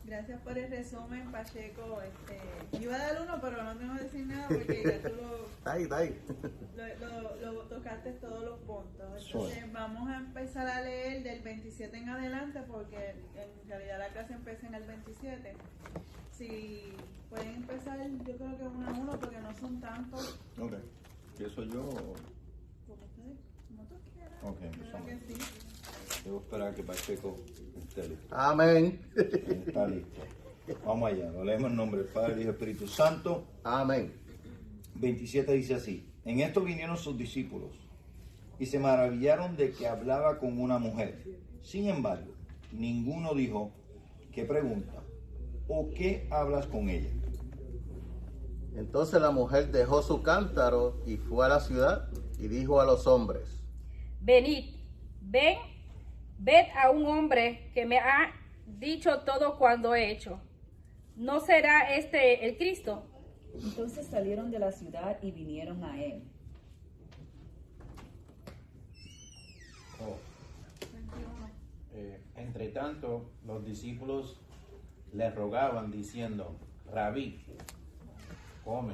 Gracias por el resumen, Pacheco. Yo iba a dar uno, pero no tengo que decir nada porque ya tú Está ahí. lo tocaste todos los puntos. Entonces vamos a empezar a leer del 27 en adelante porque en realidad la clase empieza en el 27. Si pueden empezar, yo creo que uno a uno porque no son tantos. Ok. ¿Empiezo yo o...? Como ustedes, como tú quieras. Ok, Yo creo que sí. Debo esperar que Pacheco esté listo. Amén. Está listo. Vamos allá. Lo leemos en nombre del Padre, Hijo y Espíritu Santo. Amén. 27 dice así. En esto vinieron sus discípulos y se maravillaron de que hablaba con una mujer. Sin embargo, ninguno dijo, ¿qué pregunta? ¿O qué hablas con ella? Entonces la mujer dejó su cántaro y fue a la ciudad y dijo a los hombres: Venid, ved a un hombre que me ha dicho todo cuando he hecho. ¿No será este el Cristo? Entonces salieron de la ciudad y vinieron a él. Entre tanto, los discípulos le rogaban diciendo, Rabí, come.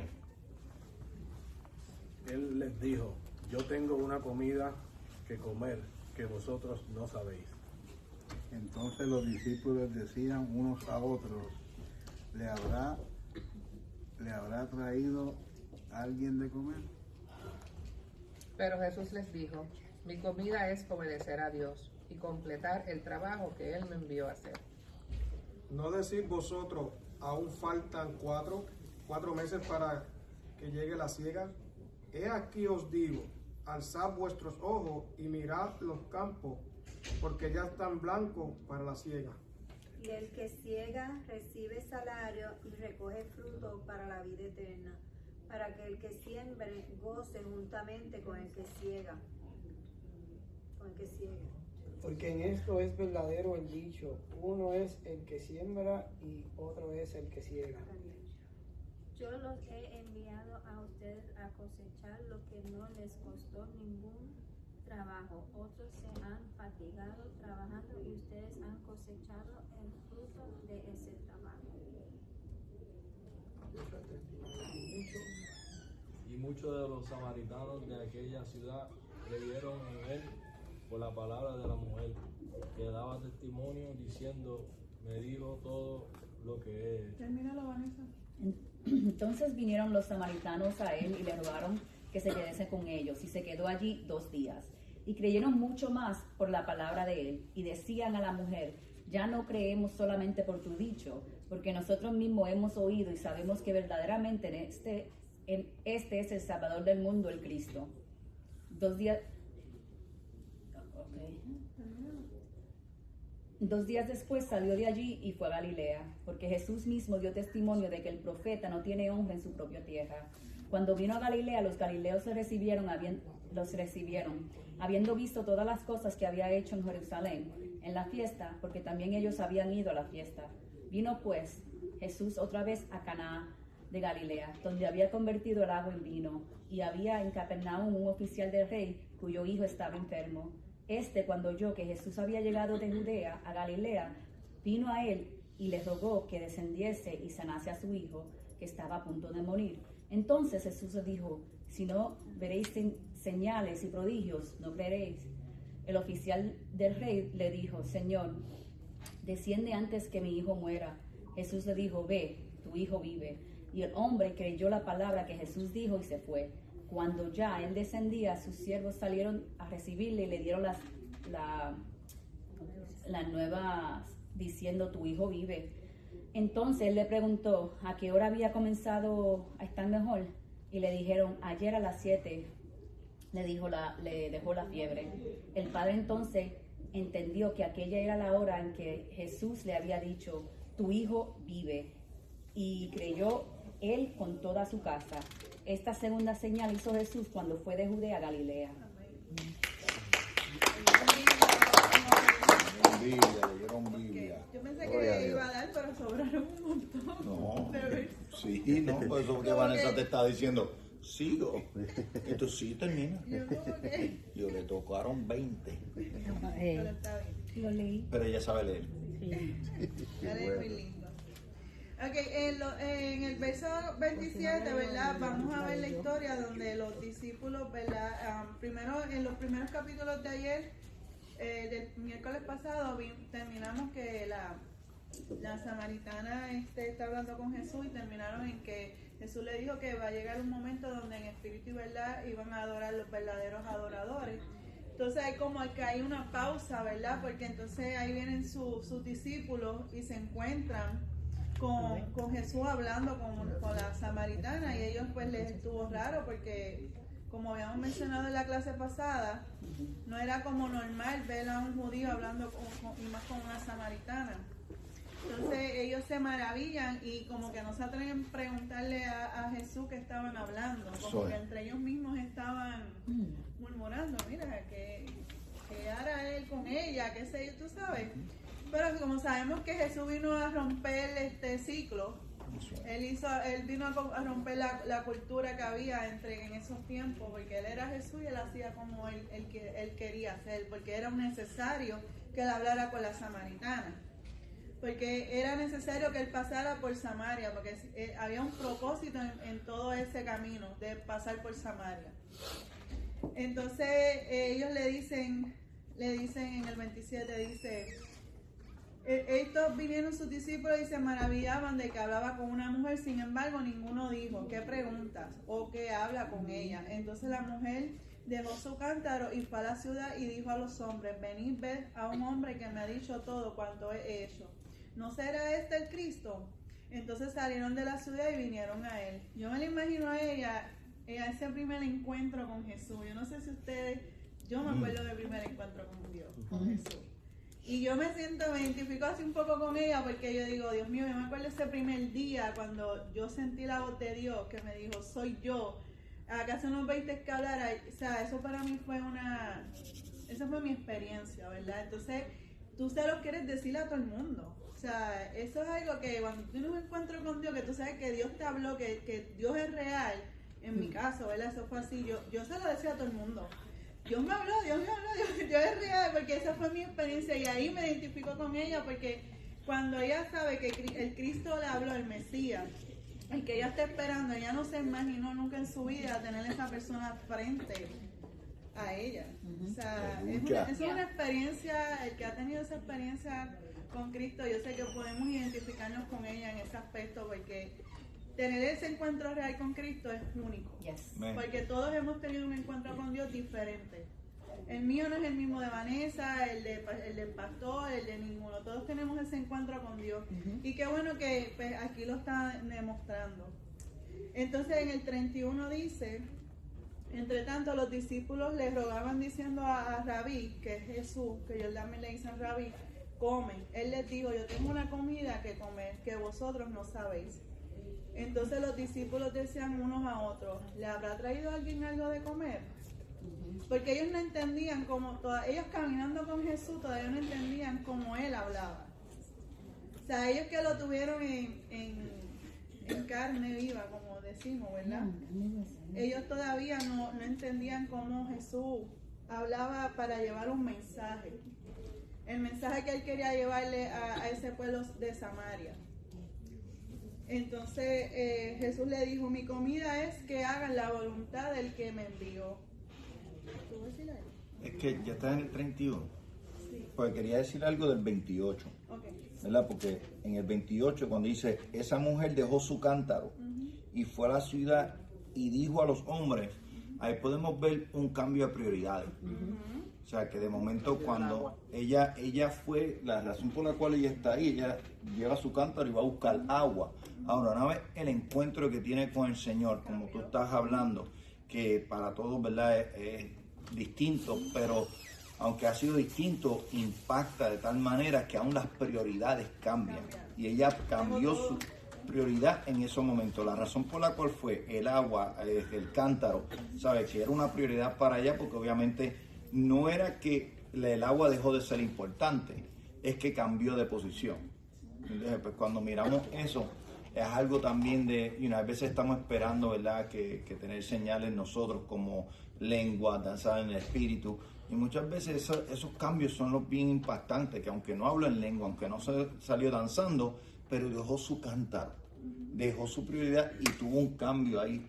Él les dijo, yo tengo una comida que comer que vosotros no sabéis. Entonces los discípulos decían unos a otros, ¿le habrá traído alguien de comer? Pero Jesús les dijo, mi comida es obedecer a Dios y completar el trabajo que Él me envió a hacer. ¿No decís vosotros, aún faltan cuatro meses para que llegue la siega? He aquí os digo, alzad vuestros ojos y mirad los campos, porque ya están blancos para la siega. Y el que siega recibe salario y recoge fruto para la vida eterna, para que el que siembre goce juntamente con el que ciega. Porque en esto es verdadero el dicho, uno es el que siembra y otro es el que ciega. Yo los he enviado a ustedes a cosechar lo que no les costó ningún trabajo. Otros se han fatigado trabajando y ustedes han cosechado el fruto de ese trabajo. Y muchos de los samaritanos de aquella ciudad creyeron en él por la palabra de la mujer, que daba testimonio diciendo, me dijo todo lo que he hecho. Termínalo, Vanessa. Entonces vinieron los samaritanos a él y le rogaron que se quedase con ellos, y se quedó allí 2 días. Y creyeron mucho más por la palabra de él, y decían a la mujer, ya no creemos solamente por tu dicho, porque nosotros mismos hemos oído y sabemos que verdaderamente este es el Salvador del mundo, el Cristo. 2 días después salió de allí y fue a Galilea, porque Jesús mismo dio testimonio de que el profeta no tiene honra en su propia tierra. Cuando vino a Galilea, los galileos los recibieron, habiendo visto todas las cosas que había hecho en Jerusalén, en la fiesta, porque también ellos habían ido a la fiesta. Vino pues Jesús otra vez a Caná de Galilea, donde había convertido el agua en vino, y había en Capernaum un oficial del rey, cuyo hijo estaba enfermo. Cuando oyó que Jesús había llegado de Judea a Galilea, vino a él y le rogó que descendiese y sanase a su hijo, que estaba a punto de morir. Entonces Jesús le dijo, si no veréis señales y prodigios, no creeréis. El oficial del rey le dijo, Señor, desciende antes que mi hijo muera. Jesús le dijo, ve, tu hijo vive. Y el hombre creyó la palabra que Jesús dijo y se fue. Cuando ya él descendía, sus siervos salieron a recibirle y le dieron las nuevas diciendo, tu hijo vive. Entonces él le preguntó a qué hora había comenzado a estar mejor, y le dijeron, ayer a las 7 le dejó la fiebre. El padre entonces entendió que aquella era la hora en que Jesús le había dicho, tu hijo vive, y creyó él con toda su casa. Esta segunda señal hizo Jesús cuando fue de Judea a Galilea. Biblia. Yo pensé que iba a dar, pero sobraron un montón. No, sí, no, por eso que Vanessa te está diciendo, sigo. Y tú sí termina. Yo le tocaron 20. Pero está bien. Lo leí. Pero ella sabe leer. Sí. Muy lindo. Ok, en el verso 27, ¿verdad? Vamos a ver la historia donde los discípulos, ¿verdad? Primero, en los primeros capítulos de ayer, del miércoles pasado, terminamos que la samaritana está hablando con Jesús y terminaron en que Jesús le dijo que va a llegar un momento donde en espíritu y verdad iban a adorar los verdaderos adoradores. Entonces hay como que hay una pausa, ¿verdad? Porque entonces ahí vienen sus discípulos y se encuentran con Jesús hablando con la samaritana, y ellos pues les estuvo raro porque, como habíamos mencionado en la clase pasada, no era como normal ver a un judío hablando y más con una samaritana. Entonces ellos se maravillan y como que no se atreven a preguntarle a Jesús qué estaban hablando, como que entre ellos mismos estaban murmurando, mira, que hará él con ella, qué sé yo, tú sabes. Pero como sabemos que Jesús vino a romper este ciclo, él vino a romper la cultura que había en esos tiempos, porque él era Jesús y él hacía como él quería hacer, porque era necesario que él hablara con la samaritana, porque era necesario que él pasara por Samaria, porque había un propósito en todo ese camino de pasar por Samaria. Entonces ellos le dicen en el 27, dice: estos vinieron sus discípulos y se maravillaban de que hablaba con una mujer, sin embargo ninguno dijo, ¿qué preguntas? ¿O qué habla con ella? Entonces la mujer dejó su cántaro y fue a la ciudad y dijo a los hombres: venid, ved a un hombre que me ha dicho todo cuanto he hecho. ¿No será este el Cristo? Entonces salieron de la ciudad y vinieron a él. Yo me la imagino a ella ese primer encuentro con Jesús. Yo no sé si ustedes, yo me acuerdo del primer encuentro con Dios, con Jesús. Y yo me identifico así un poco con ella, porque yo digo, Dios mío, yo me acuerdo ese primer día cuando yo sentí la voz de Dios que me dijo, soy yo. ¿Acaso no veiste que hablara? O sea, eso para mí fue esa fue mi experiencia, ¿verdad? Entonces, tú se lo quieres decir a todo el mundo. O sea, eso es algo que cuando tú tienes un encuentro con Dios, que tú sabes que Dios te habló, que Dios es real, en mi caso, ¿verdad? Eso fue así, yo se lo decía a todo el mundo. Dios me habló, Dios es real, porque esa fue mi experiencia y ahí me identifico con ella, porque cuando ella sabe que el Cristo le habló, el Mesías, el que ella está esperando, ella no se imaginó nunca en su vida tener esa persona frente a ella. O sea, es una experiencia, el que ha tenido esa experiencia con Cristo, yo sé que podemos identificarnos con ella en ese aspecto, porque tener ese encuentro real con Cristo es único. Porque todos hemos tenido un encuentro con Dios diferente. El mío no es el mismo de Vanessa, el del pastor, el de ninguno. Todos tenemos ese encuentro con Dios. Y qué bueno que pues, aquí lo está demostrando. Entonces en el 31 dice: entre tanto los discípulos le rogaban diciendo a Rabí, que es Jesús, que ellos también le dicen Rabí, comen. Él les dijo: yo tengo una comida que comer que vosotros no sabéis. Entonces los discípulos decían unos a otros: ¿le habrá traído alguien algo de comer? Porque ellos no entendían ellos caminando con Jesús todavía no entendían cómo él hablaba. O sea, ellos que lo tuvieron en carne viva, como decimos, ¿verdad? Ellos todavía no entendían cómo Jesús hablaba para llevar un mensaje. El mensaje que él quería llevarle a ese pueblo de Samaria. Entonces Jesús le dijo: mi comida es que hagan la voluntad del que me envió. ¿Tú vas a decir algo? Es que ya está en el 31. Sí. Porque quería decir algo del 28. Okay. ¿Verdad? Porque en el 28, cuando dice: esa mujer dejó su cántaro y fue a la ciudad y dijo a los hombres, ahí podemos ver un cambio de prioridades. O sea, que de momento cuando ella fue, la razón por la cual ella está ahí, ella lleva su cántaro y va a buscar agua. Ahora, una vez el encuentro que tiene con el Señor, como tú estás hablando, que para todos, ¿verdad?, es distinto, pero aunque ha sido distinto, impacta de tal manera que aún las prioridades cambian. Y ella cambió su prioridad en esos momentos. La razón por la cual fue el agua, el cántaro, ¿sabes? Que era una prioridad para ella, porque obviamente no era que el agua dejó de ser importante, es que cambió de posición. Entonces, pues cuando miramos eso, es algo también de, a veces estamos esperando, ¿verdad?, que tener señales nosotros como lengua, danzar en el espíritu, y muchas veces esos cambios son los bien impactantes, que aunque no hablo en lengua, aunque no se salió danzando, pero dejó su cántaro, dejó su prioridad y tuvo un cambio ahí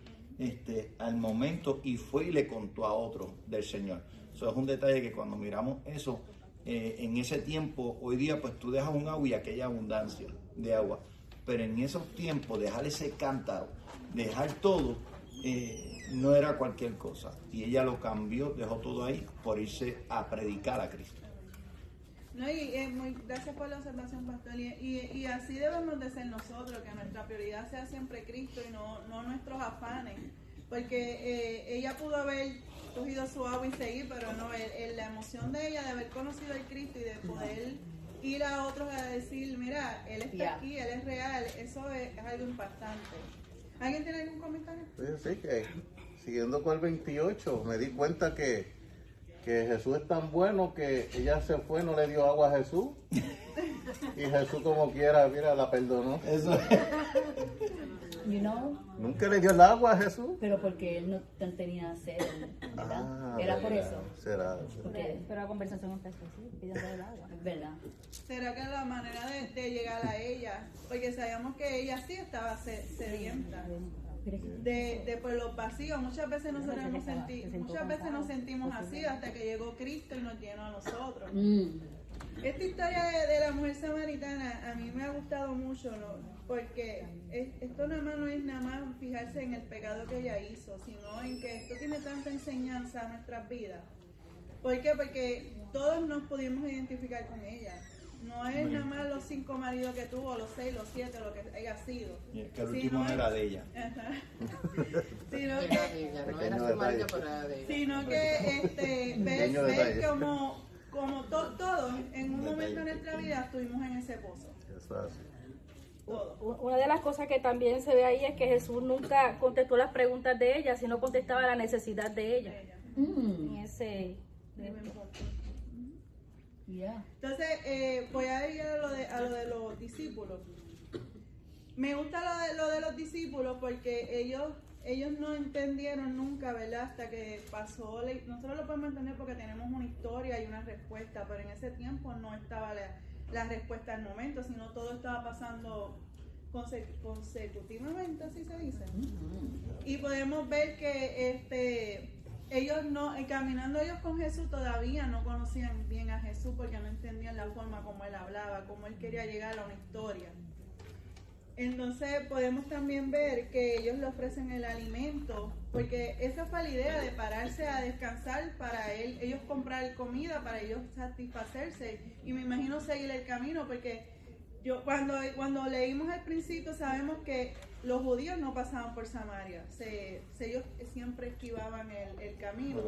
al momento y fue y le contó a otro del Señor. Eso es un detalle que cuando miramos eso, en ese tiempo, hoy día pues tú dejas un agua y aquella abundancia de agua, pero en esos tiempos dejar ese cántaro, dejar todo, no era cualquier cosa, y ella lo cambió, dejó todo ahí por irse a predicar a Cristo. No, gracias por la observación, pastor, y así debemos de ser nosotros, que nuestra prioridad sea siempre Cristo y no nuestros afanes, porque ella pudo haber cogido su agua y seguir, pero no, la emoción de ella de haber conocido a Cristo y de poder ir a otros a decir, mira, Él está aquí, Él es real, eso es algo impactante. ¿Alguien tiene algún comentario? Sí, que siguiendo con el 28, me di cuenta que Jesús es tan bueno que ella se fue, no le dio agua a Jesús. Y Jesús como quiera, mira, la perdonó. Eso. You know, Nunca le dio el agua a Jesús. pero porque él no tenía sed, ¿verdad? Era por eso. Será. Pero la conversación empezó así, pidiendo el agua. ¿Verdad? ¿Será que la manera de llegar a ella? Porque sabíamos que ella sí estaba sedienta de por los vacíos. Muchas veces nosotros nos sentimos así hasta que llegó Cristo y nos llenó a nosotros. Esta historia de la mujer samaritana a mí me ha gustado mucho, ¿no? Porque esto nada más no es nada más fijarse en el pecado que ella hizo, sino en que esto tiene tanta enseñanza a nuestras vidas. ¿Por qué? Porque todos nos pudimos identificar con ella. No es nada más los 5 maridos que tuvo, los 6, los 7, lo que haya sido. Que el último era de ella. Sino que ver como todos en un momento de nuestra vida estuvimos en ese pozo. Una de las cosas que también se ve ahí es que Jesús nunca contestó las preguntas de ella, sino contestaba la necesidad de ella. En ese... Entonces, voy a ir a lo de los discípulos. Me gusta lo de los discípulos porque ellos no entendieron nunca, ¿verdad? Hasta que pasó, nosotros lo podemos entender porque tenemos una historia y una respuesta, pero en ese tiempo no estaba la respuesta al momento, sino todo estaba pasando consecutivamente, así se dice. Y podemos ver que ellos caminando ellos con Jesús todavía no conocían bien a Jesús porque no entendían la forma como Él hablaba, cómo Él quería llegar a una historia. Entonces podemos también ver que ellos le ofrecen el alimento, porque esa fue la idea de pararse a descansar para ellos comprar comida, para ellos satisfacerse. Y me imagino seguir el camino, porque cuando leímos al principio sabemos que los judíos no pasaban por Samaria, ellos siempre esquivaban el camino.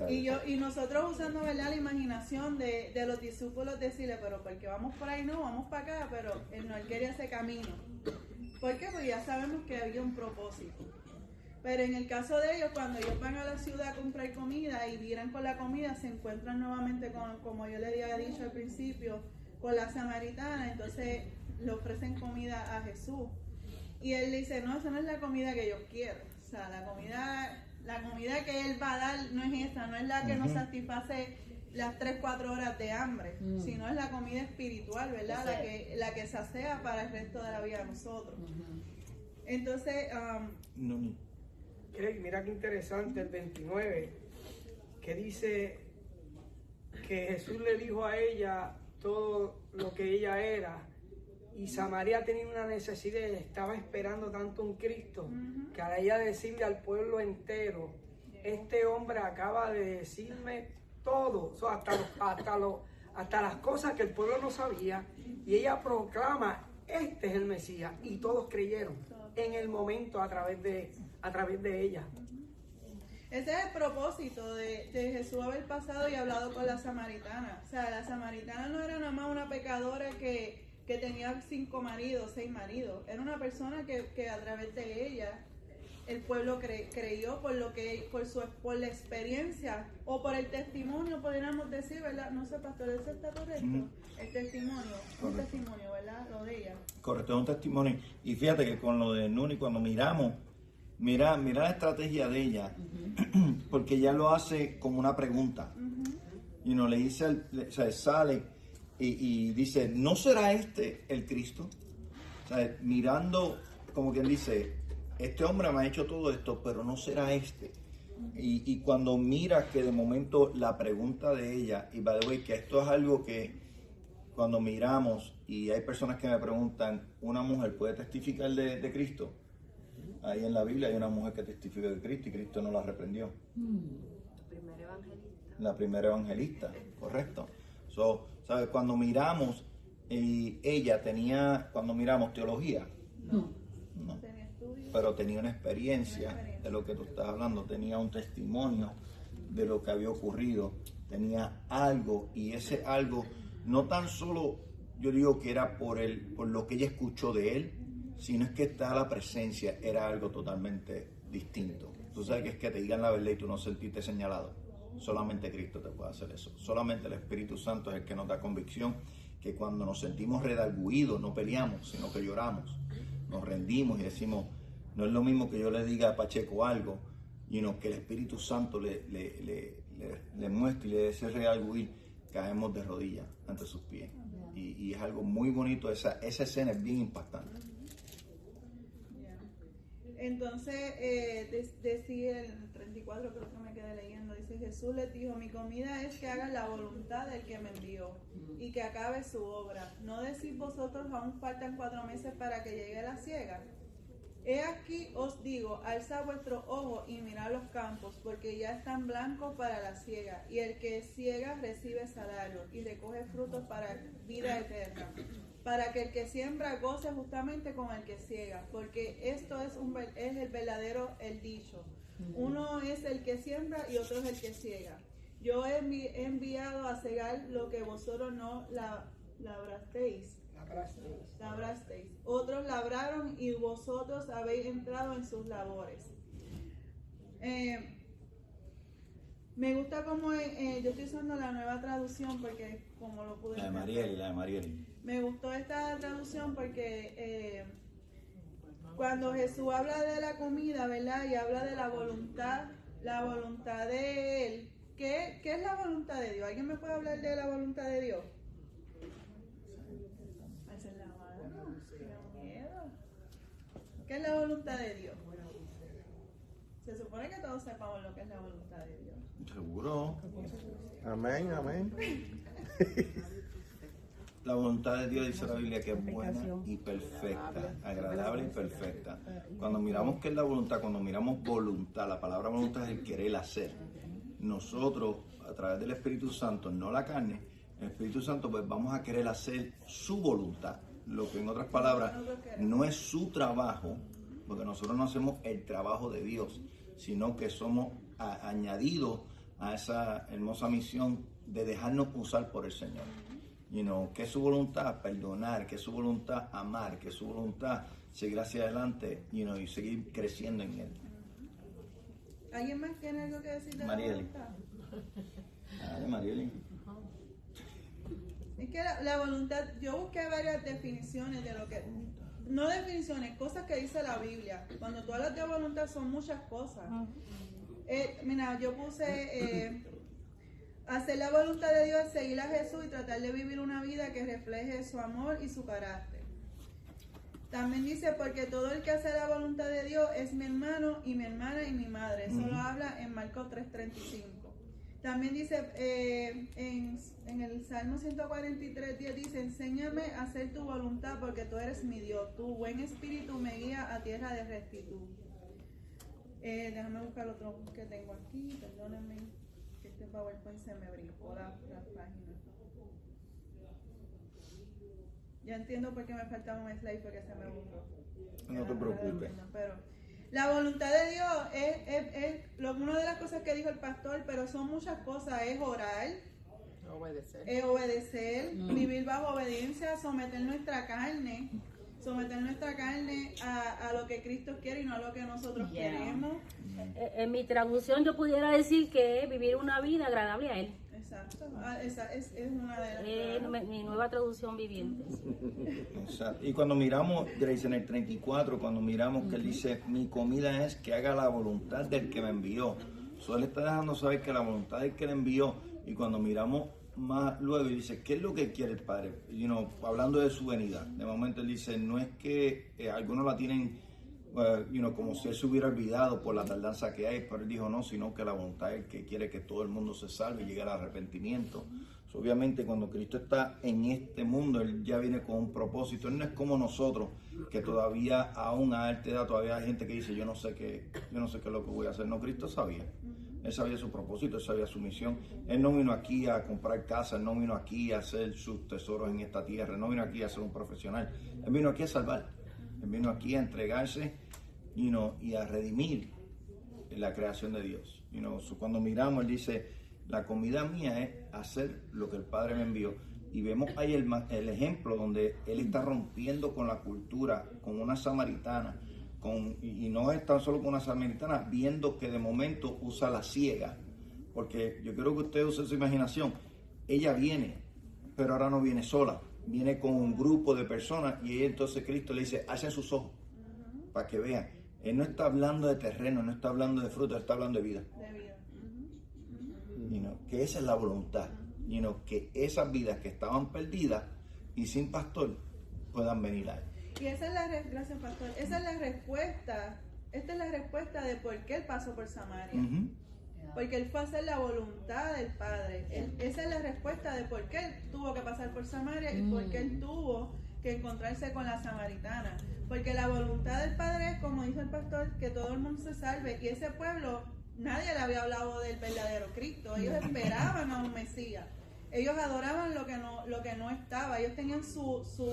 Y nosotros usando, ¿verdad?, la imaginación de los discípulos decirle, pero porque vamos por ahí, no, vamos para acá, pero él quería ese camino. ¿Por qué? Porque ya sabemos que había un propósito. Pero en el caso de ellos, cuando ellos van a la ciudad a comprar comida y vienen con la comida, se encuentran nuevamente con, como yo le había dicho al principio, con la samaritana. Entonces le ofrecen comida a Jesús. Y él dice, no, esa no es la comida que yo quiero. O sea, la comida que él va a dar no es esa, no es la que nos satisface las 3-4 horas de hambre, sino es la comida espiritual, ¿verdad? La que sacea para el resto de la vida de nosotros. Entonces, mira qué interesante el 29, que dice que Jesús le dijo a ella todo lo que ella era, y Samaria tenía una necesidad, estaba esperando tanto un Cristo, que a ella decirle al pueblo entero, este hombre acaba de decirme todo, o sea, hasta las cosas que el pueblo no sabía, y ella proclama, este es el Mesías, y todos creyeron en el momento a través de ella. Ese es el propósito de Jesús haber pasado y hablado con la samaritana. O sea, la samaritana no era nada más una pecadora que tenía 5 maridos, 6 maridos. Era una persona que a través de ella el pueblo creyó por la experiencia o por el testimonio, podríamos decir, ¿verdad? No sé, pastor, ¿eso está correcto? El testimonio, un testimonio, ¿verdad? Lo de ella. Correcto, es un testimonio. Y fíjate que con lo de Nuni, cuando miramos, mira la estrategia de ella, porque ella lo hace como una pregunta. Y no le dice, sale y dice, ¿no será este el Cristo? O sea, mirando, como quien dice, este hombre me ha hecho todo esto, pero no será este. Y cuando miras que de momento la pregunta de ella, y by the way, que esto es algo que cuando miramos, y hay personas que me preguntan, ¿una mujer puede testificar de Cristo? Ahí en la Biblia hay una mujer que testificó de Cristo y Cristo no la reprendió. La primera evangelista, correcto. So, ¿sabes? Cuando miramos, ella tenía, cuando miramos teología, no. Pero tenía una experiencia de lo que tú estás hablando, tenía un testimonio de lo que había ocurrido, tenía algo, y ese algo, no tan solo yo digo que era por lo que ella escuchó de él, sino es que está la presencia, era algo totalmente distinto. Tú sabes que es que te digan la verdad y tú no sentiste señalado. Solamente Cristo te puede hacer eso. Solamente el Espíritu Santo es el que nos da convicción, que cuando nos sentimos redarguidos no peleamos, sino que lloramos, nos rendimos y decimos, no es lo mismo que yo le diga a Pacheco algo, sino que el Espíritu Santo le muestre y le dé ese redarguir, caemos de rodillas ante sus pies. Y es algo muy bonito, esa escena es bien impactante. Entonces, decía el 34, creo que me quedé leyendo, dice, Jesús les dijo, mi comida es que hagan la voluntad del que me envió y que acabe su obra. ¿No decís vosotros aún faltan 4 meses para que llegue la siega? He aquí os digo, alza vuestro ojo y mirad los campos, porque ya están blancos para la siega, y el que siega recibe salario y recoge frutos para vida eterna, para que el que siembra goce justamente con el que siega, porque esto es el verdadero el dicho. Uno es el que siembra y otro es el que siega. Yo he enviado a cegar lo que vosotros no labrasteis. Otros labraron y vosotros habéis entrado en sus labores. Me gusta como yo estoy usando la nueva traducción porque como lo pude la de Marieli. Me gustó esta traducción porque cuando Jesús habla de la comida, ¿verdad? Y habla de la voluntad de Él. ¿Qué es la voluntad de Dios? ¿Alguien me puede hablar de la voluntad de Dios? ¿Qué es la voluntad de Dios? Se supone que todos sepamos lo que es la voluntad de Dios. Seguro. Amén, amén. La voluntad de Dios dice la Biblia que es buena y perfecta, agradable y perfecta. Cuando miramos qué es la voluntad, cuando miramos voluntad, la palabra voluntad es el querer hacer. Nosotros, a través del Espíritu Santo, no la carne, el Espíritu Santo, pues vamos a querer hacer su voluntad. Lo que en otras palabras no es su trabajo, porque nosotros no hacemos el trabajo de Dios, sino que somos añadidos a esa hermosa misión de dejarnos usar por el Señor. Que es su voluntad perdonar, que es su voluntad amar, que es su voluntad seguir hacia adelante y seguir creciendo en Él. ¿Alguien más tiene algo que decir de Marieli. la voluntad? Dale, Marieli. Es que la voluntad, yo busqué varias definiciones de lo que, no definiciones, cosas que dice la Biblia. Cuando tú hablas de voluntad son muchas cosas. Mira, yo puse, hacer la voluntad de Dios es seguir a Jesús y tratar de vivir una vida que refleje su amor y su carácter. También dice, porque todo el que hace la voluntad de Dios es mi hermano y mi hermana y mi madre. Eso lo habla en Marcos 3:35. También dice en el Salmo 143:10 dice, enséñame a hacer tu voluntad porque tú eres mi Dios, tu buen espíritu me guía a tierra de rectitud. Déjame buscar otro que tengo aquí, perdónenme, que este PowerPoint se me brincó la página. Ya entiendo por qué me faltaba un slide porque se me borró. No te preocupes. Pero la voluntad de Dios es una de las cosas que dijo el pastor, pero son muchas cosas. Es orar, obedecer, vivir bajo obediencia, someter nuestra carne a lo que Cristo quiere y no a lo que nosotros queremos. En mi traducción yo pudiera decir que es vivir una vida agradable a Él. Exacto, esa es una de las mi nueva traducción viviente. Exacto. Y cuando miramos, Grace, en el 34, cuando miramos que él dice, mi comida es que haga la voluntad del que me envió. Él está dejando saber que la voluntad del que le envió, y cuando miramos más luego y dice, ¿qué es lo que quiere el Padre? Hablando de su venida. De momento él dice, no es que algunos la tienen como si él se hubiera olvidado por la tardanza que hay, pero él dijo no, sino que la voluntad es que quiere que todo el mundo se salve y llegue al arrepentimiento. Obviamente cuando Cristo está en este mundo, él ya viene con un propósito. Él no es como nosotros, que todavía aún a alta edad todavía hay gente que dice, yo no sé qué es lo que voy a hacer. No, Cristo sabía. Él sabía su propósito, él sabía su misión. Él no vino aquí a comprar casa, él no vino aquí a hacer sus tesoros en esta tierra, él no vino aquí a ser un profesional. Él vino aquí a salvar. Él vino aquí a entregarse y a redimir la creación de Dios. Cuando miramos, él dice, la comida mía es hacer lo que el Padre me envió. Y vemos ahí el ejemplo donde él está rompiendo con la cultura, con una samaritana, y no es tan solo con una samaritana, viendo que de momento usa la ciega. Porque yo quiero que usted use su imaginación. Ella viene, pero ahora no viene sola. Viene con un grupo de personas y entonces Cristo le dice, alcen sus ojos para que vean. Él no está hablando de terreno, no está hablando de fruto, está hablando de vida. Que esa es la voluntad, que esas vidas que estaban perdidas y sin pastor puedan venir a él. Y esa es gracias pastor, esa es la respuesta, esta es la respuesta de por qué él pasó por Samaria. Porque él fue a hacer la voluntad del Padre. Esa es la respuesta de por qué él tuvo que pasar por Samaria y por qué él tuvo que encontrarse con la samaritana. Porque la voluntad del Padre es, como dijo el pastor, que todo el mundo se salve. Y ese pueblo, nadie le había hablado del verdadero Cristo. Ellos esperaban a un Mesías. Ellos adoraban lo que no estaba. Ellos tenían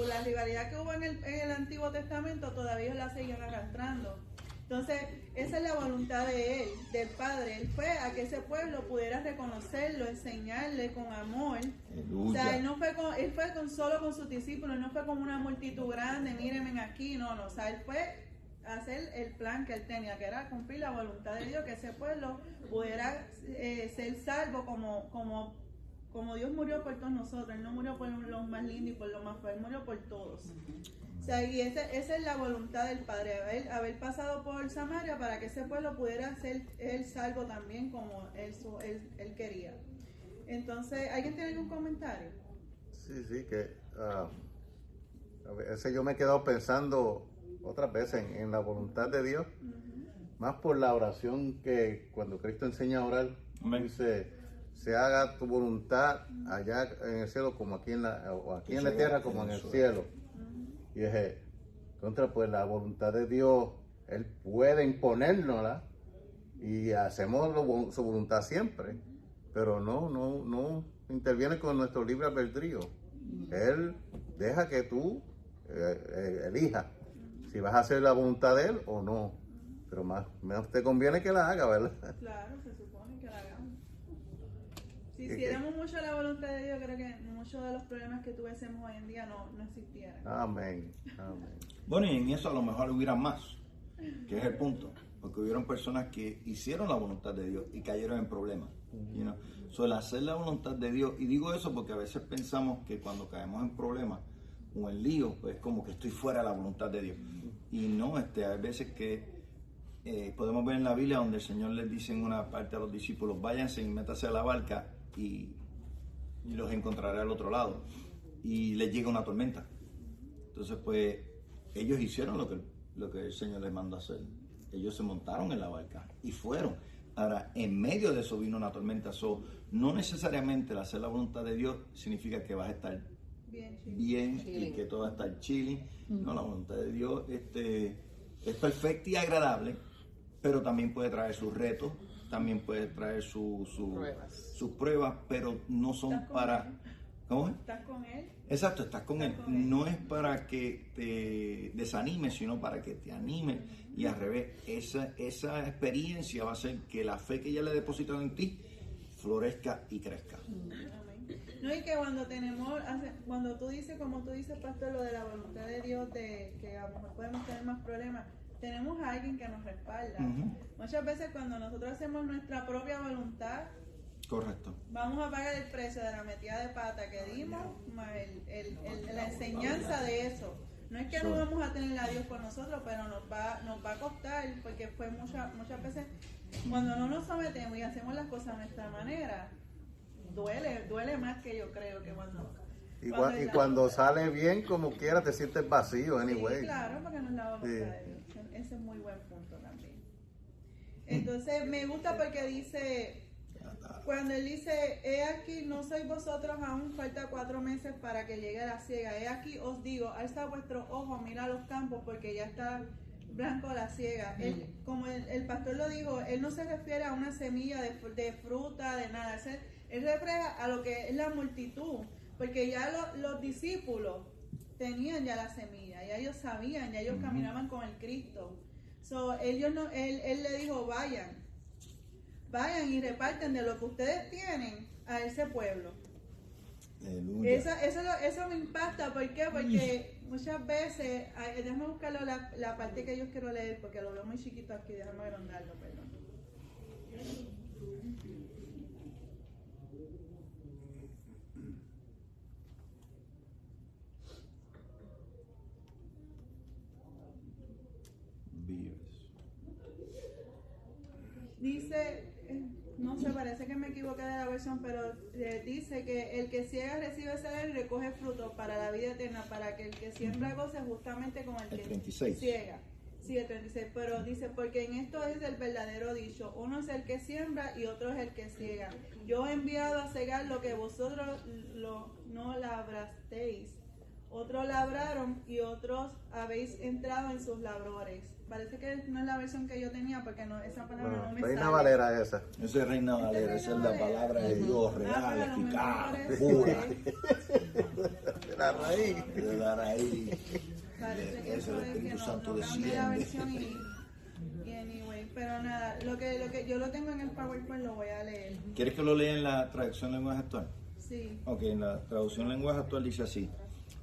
la rivalidad que hubo en el Antiguo Testamento, todavía ellos la seguían arrastrando. Entonces, esa es la voluntad de él, del Padre. Él fue a que ese pueblo pudiera reconocerlo, enseñarle con amor. Aleluya. O sea, él fue solo con sus discípulos, no fue con una multitud grande, mírenme aquí, no. O sea, él fue a hacer el plan que él tenía, que era cumplir la voluntad de Dios, que ese pueblo pudiera ser salvo como Dios murió por todos nosotros. Él no murió por los más lindos y por los más feos, él murió por todos. O sea, y esa es la voluntad del Padre, haber pasado por Samaria para que ese pueblo pudiera ser él salvo también como él quería. Entonces, ¿alguien tiene algún comentario? Sí, que a veces yo me he quedado pensando otras veces en la voluntad de Dios, más por la oración que cuando Cristo enseña a orar, dice, se haga tu voluntad allá en el cielo como aquí en la tierra como en el cielo. Y dije, pues la voluntad de Dios, Él puede imponérnosla y hacemos su voluntad siempre, pero no interviene con nuestro libre albedrío. Él deja que tú elijas si vas a hacer la voluntad de Él o no, pero más te conviene que la haga, ¿verdad? Claro, se supone que la hagamos. Si hiciéramos mucho la voluntad de Dios, creo que muchos de los problemas que tuviésemos hoy en día no existieran. Amén. Bueno, y en eso a lo mejor hubiera más, que es el punto, porque hubieron personas que hicieron la voluntad de Dios y cayeron en problemas. El hacer la voluntad de Dios, y digo eso porque a veces pensamos que cuando caemos en problemas o en líos, pues es como que estoy fuera de la voluntad de Dios. Y no, hay veces que podemos ver en la Biblia donde el Señor les dice en una parte a los discípulos, váyanse y métanse a la barca y los encontraré al otro lado. Y les llega una tormenta. Entonces, pues, ellos hicieron lo que el Señor les mandó a hacer. Ellos se montaron en la barca y fueron. Ahora, en medio de eso vino una tormenta. No necesariamente el hacer la voluntad de Dios significa que vas a estar bien y que todo va a estar chilling. No, la voluntad de Dios es perfecta y agradable, pero también puede traer sus retos, también puede traer sus pruebas, pero no son para... ¿Cómo es? ¿Estás con Él? Exacto, estás con Él. No es para que te desanimes, sino para que te anime. Y al revés, esa experiencia va a hacer que la fe que ella le ha depositado en ti florezca y crezca. No, y que cuando tú dices, como tú dices, pastor, lo de la voluntad de Dios, de que a lo mejor podemos tener más problemas, tenemos a alguien que nos respalda. Muchas veces cuando nosotros hacemos nuestra propia voluntad, correcto, vamos a pagar el precio de la metida de pata que dimos, más la enseñanza de eso. No es que no vamos a tener a Dios con nosotros, pero nos va a costar, porque fue muchas veces cuando no nos sometemos y hacemos las cosas a nuestra manera, duele más que yo creo que cuando... Y cuando sale bien, como quiera, te sientes vacío, anyway. Sí, claro, porque no es la voluntad de Dios. Ese es muy buen punto también. Entonces, me gusta porque dice, cuando él dice, he aquí, no sois vosotros aún, falta 4 meses para que llegue la siega. He aquí, os digo, alza vuestros ojos, mira los campos, porque ya está blanco la siega. Él, como el pastor lo dijo, él no se refiere a una semilla de fruta, de nada. Él refleja a lo que es la multitud. Porque ya los discípulos tenían ya la semilla, ya ellos sabían, ya ellos caminaban con el Cristo. So, él le dijo, vayan y reparten de lo que ustedes tienen a ese pueblo. Eso me impacta, ¿por qué? Porque muchas veces, déjame buscarlo la parte que yo quiero leer, porque lo veo muy chiquito aquí, déjame agrandarlo, perdón. Dice, no sé, parece que me equivoqué de la versión, pero dice que el que ciega recibe celer y recoge fruto para la vida eterna, para que el que siembra goce justamente con el que 36. ciega. Sí, el 36, pero dice, porque en esto es el verdadero dicho, uno es el que siembra y otro es el que ciega. Yo he enviado a cegar lo que vosotros no labrasteis. Otros labraron y otros habéis entrado en sus labores. Parece que no es la versión que yo tenía porque esa palabra no me sale. Reina Valera esa. Esa es Reina Valera, esa es la palabra de Dios real, eficaz, pura. De la raíz. De la raíz. Parece que eso es que no cambie la versión y anyway. Pero nada, lo que yo lo tengo en el PowerPoint lo voy a leer. ¿Quieres que lo lea en la traducción lenguaje actual? Sí. Ok, en la traducción lenguaje actual dice así.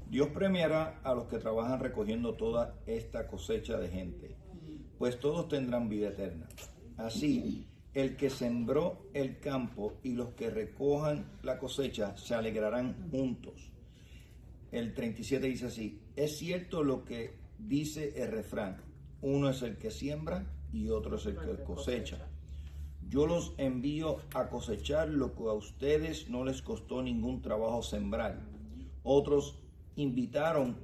Dios premiará a los que trabajan recogiendo toda esta cosecha de gente, pues todos tendrán vida eterna. Así, el que sembró el campo y los que recojan la cosecha se alegrarán juntos. El 37 dice así, es cierto lo que dice el refrán, uno es el que siembra y otro es el que cosecha. Yo los envío a cosechar lo que a ustedes no les costó ningún trabajo sembrar. Otros invitaron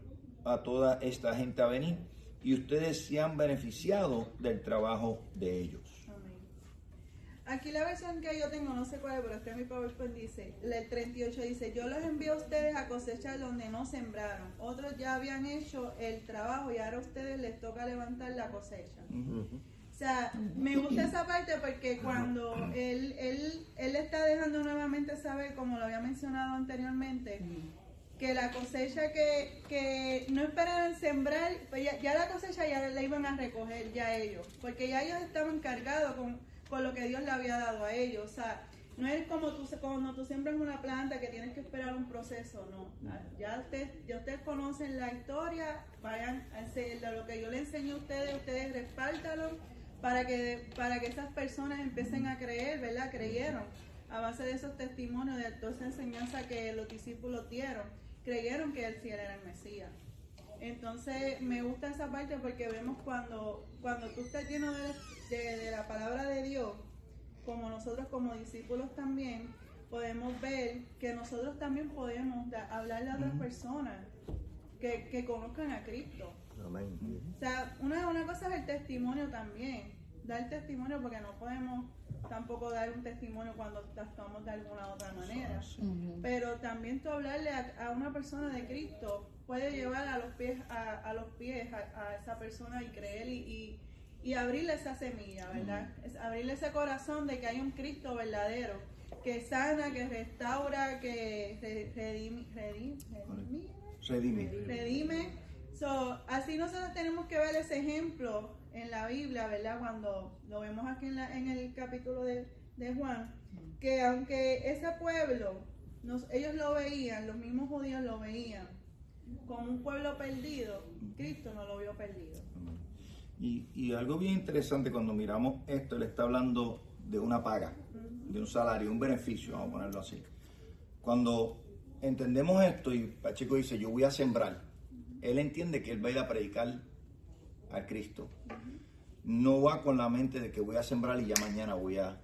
a toda esta gente a venir y ustedes se han beneficiado del trabajo de ellos. Amén. Aquí la versión que yo tengo, no sé cuál es, pero está en mi PowerPoint, dice, el 38 dice, yo los envío a ustedes a cosechar donde no sembraron. Otros ya habían hecho el trabajo y ahora a ustedes les toca levantar la cosecha. O sea, me gusta esa parte porque cuando él está dejando nuevamente saber, como lo había mencionado anteriormente, que la cosecha que no esperaban sembrar, pues ya la cosecha ya la iban a recoger ya ellos, porque ya ellos estaban cargados con lo que Dios le había dado a ellos. O sea, no es como cuando tú siembras una planta que tienes que esperar un proceso, no. Ya ustedes conocen la historia, vayan a hacer lo que yo les enseño a ustedes respáltalo para que esas personas empiecen a creer, ¿verdad? Creyeron a base de esos testimonios, de toda esa enseñanza que los discípulos dieron. Creyeron que él sí era el Mesías. Entonces me gusta esa parte porque vemos cuando tú estás lleno de la palabra de Dios, como nosotros como discípulos también, podemos ver que nosotros también podemos hablarle a otras personas que conozcan a Cristo. Amén. O sea, una cosa es el testimonio también, dar testimonio, porque no podemos tampoco dar un testimonio cuando actuamos de alguna otra manera. Pero también tú hablarle a una persona de Cristo puede llevar a los pies a esa persona y creer y abrirle esa semilla, ¿verdad? Es abrirle ese corazón de que hay un Cristo verdadero que sana, que restaura, que redime. So, así nosotros tenemos que ver ese ejemplo en la Biblia, ¿verdad? Cuando lo vemos aquí en el capítulo de Juan, que aunque ese pueblo, ellos lo veían, los mismos judíos lo veían como un pueblo perdido, Cristo no lo vio perdido. Y algo bien interesante cuando miramos esto, él está hablando de una paga, de un salario, un beneficio, vamos a ponerlo así. Cuando entendemos esto y Pacheco dice, yo voy a sembrar, él entiende que él va a ir a predicar a Cristo. No va con la mente de que voy a sembrar y ya mañana voy a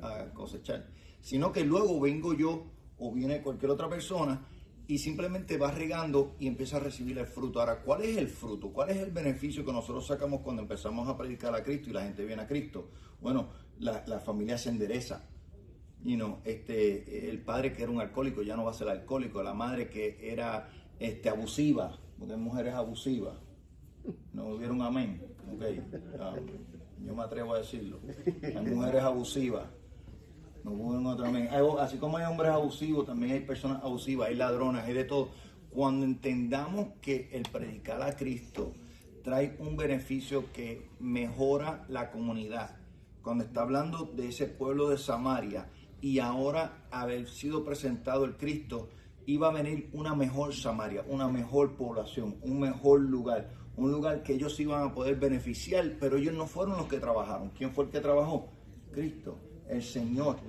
a cosechar, sino que luego vengo yo o viene cualquier otra persona y simplemente va regando y empieza a recibir el fruto. Ahora, ¿cuál es el fruto? ¿Cuál es el beneficio que nosotros sacamos cuando empezamos a predicar a Cristo y la gente viene a Cristo? Bueno, la familia se endereza. El padre que era un alcohólico ya no va a ser alcohólico, la madre que era abusiva, porque hay mujeres abusivas. ¿No hubiera un amén? Okay. Yo me atrevo a decirlo. Hay mujeres abusivas. No hubo un otro amén. Así como hay hombres abusivos, también hay personas abusivas, hay ladronas, hay de todo. Cuando entendamos que el predicar a Cristo trae un beneficio que mejora la comunidad, cuando está hablando de ese pueblo de Samaria y ahora haber sido presentado el Cristo, iba a venir una mejor Samaria, una mejor población, un mejor lugar, un lugar que ellos iban a poder beneficiar, pero ellos no fueron los que trabajaron. ¿Quién fue el que trabajó? Cristo, el Señor.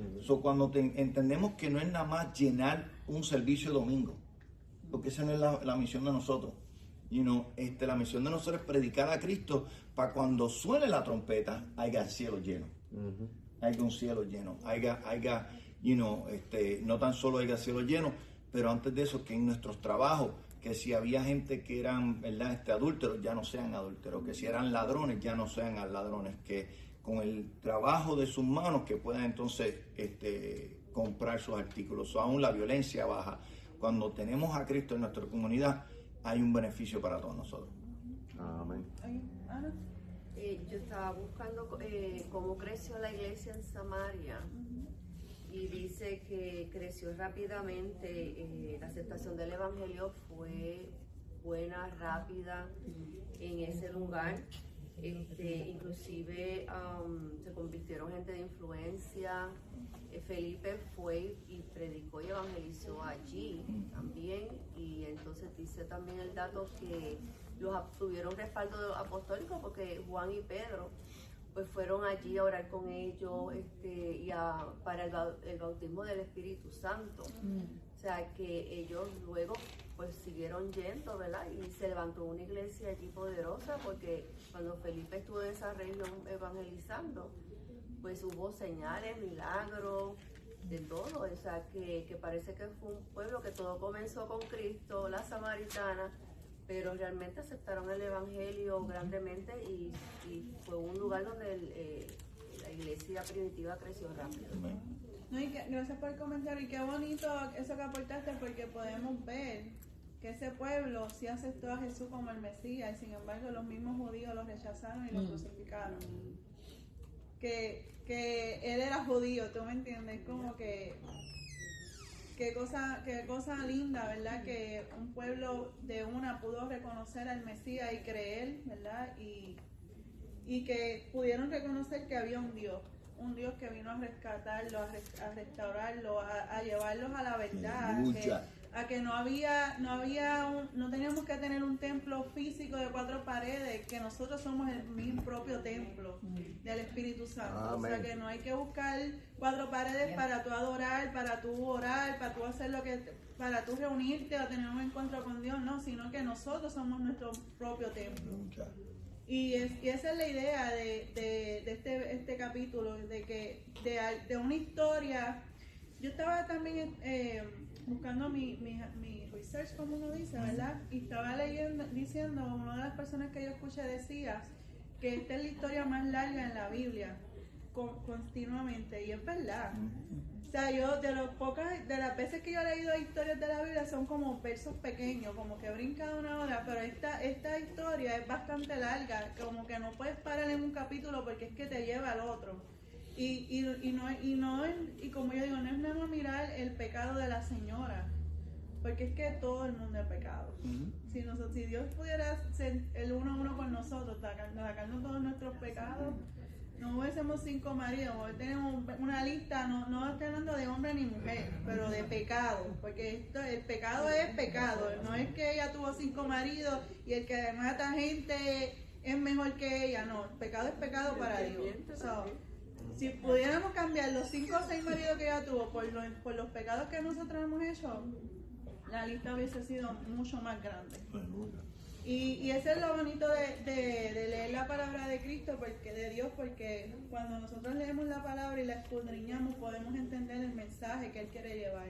Cuando entendemos que no es nada más llenar un servicio domingo, porque esa no es la misión de nosotros. La misión de nosotros es predicar a Cristo para cuando suene la trompeta haya el cielo lleno. Haya un cielo lleno, no tan solo haya cielo lleno, pero antes de eso que en nuestros trabajos, que si había gente que eran, ¿verdad?, adúlteros, ya no sean adúlteros, que si eran ladrones, ya no sean ladrones, que con el trabajo de sus manos que puedan entonces comprar sus artículos. Aún la violencia baja. Cuando tenemos a Cristo en nuestra comunidad, hay un beneficio para todos nosotros. Amén. Yo estaba buscando cómo creció la iglesia en Samaria y dice que creció rápidamente. La aceptación del evangelio fue buena, rápida en ese lugar. Inclusive se convirtieron gente de influencia. Felipe fue y predicó y evangelizó allí también, y entonces dice también el dato que tuvieron respaldo apostólico porque Juan y Pedro pues fueron allí a orar con ellos para el bautismo del Espíritu Santo. O sea que ellos luego pues siguieron yendo, ¿verdad? Y se levantó una iglesia allí poderosa, porque cuando Felipe estuvo en esa región evangelizando, pues hubo señales, milagros, de todo. O sea que parece que fue un pueblo que todo comenzó con Cristo, la samaritana, pero realmente aceptaron el evangelio grandemente y fue un lugar donde la iglesia primitiva creció rápido. No, gracias por el comentario, y qué bonito eso que aportaste, porque podemos ver que ese pueblo sí aceptó a Jesús como el Mesías, y sin embargo los mismos judíos lo rechazaron y lo crucificaron. Que él era judío, ¿tú me entiendes? Como que qué cosa linda, ¿verdad? Que un pueblo de una pudo reconocer al Mesías y creer, ¿verdad? Y que pudieron reconocer que había un Dios que vino a rescatarlos, a restaurarlos, a llevarlos a la verdad, a que no teníamos que tener un templo físico de 4 paredes, que nosotros somos el mismo propio templo del Espíritu Santo. Amén. O sea que no hay que buscar 4 paredes para tú adorar, para tú orar, para tú hacer para tú reunirte o tener un encuentro con Dios, no, sino que nosotros somos nuestro propio templo. Y esa es la idea de este capítulo, de una historia. Yo estaba también buscando mi research, como uno dice, ¿verdad? Y estaba diciendo, una de las personas que yo escuché decía que esta es la historia más larga en la Biblia, continuamente, y es verdad. O sea, yo de las veces que yo he leído historias de la Biblia son como versos pequeños, como que brinca de una hora, pero esta historia es bastante larga, como que no puedes parar en un capítulo porque es que te lleva al otro. Y como yo digo, no es nada más mirar el pecado de la señora, porque es que todo el mundo es pecado. Si Dios pudiera ser el uno a uno con nosotros, sacarnos todos nuestros pecados, no hubiésemos 5 maridos. Hoy tenemos una lista, no estoy hablando de hombre ni mujer, pero de pecado, porque el pecado es pecado. No es que ella tuvo 5 maridos y el que mata gente es mejor que ella, no, el pecado es pecado para Dios. Si pudiéramos cambiar los 5 o 6 maridos que ella tuvo por los pecados que nosotros hemos hecho, la lista hubiese sido mucho más grande. Y eso es lo bonito de leer la palabra de Cristo, de Dios, porque cuando nosotros leemos la palabra y la escudriñamos podemos entender el mensaje que Él quiere llevar.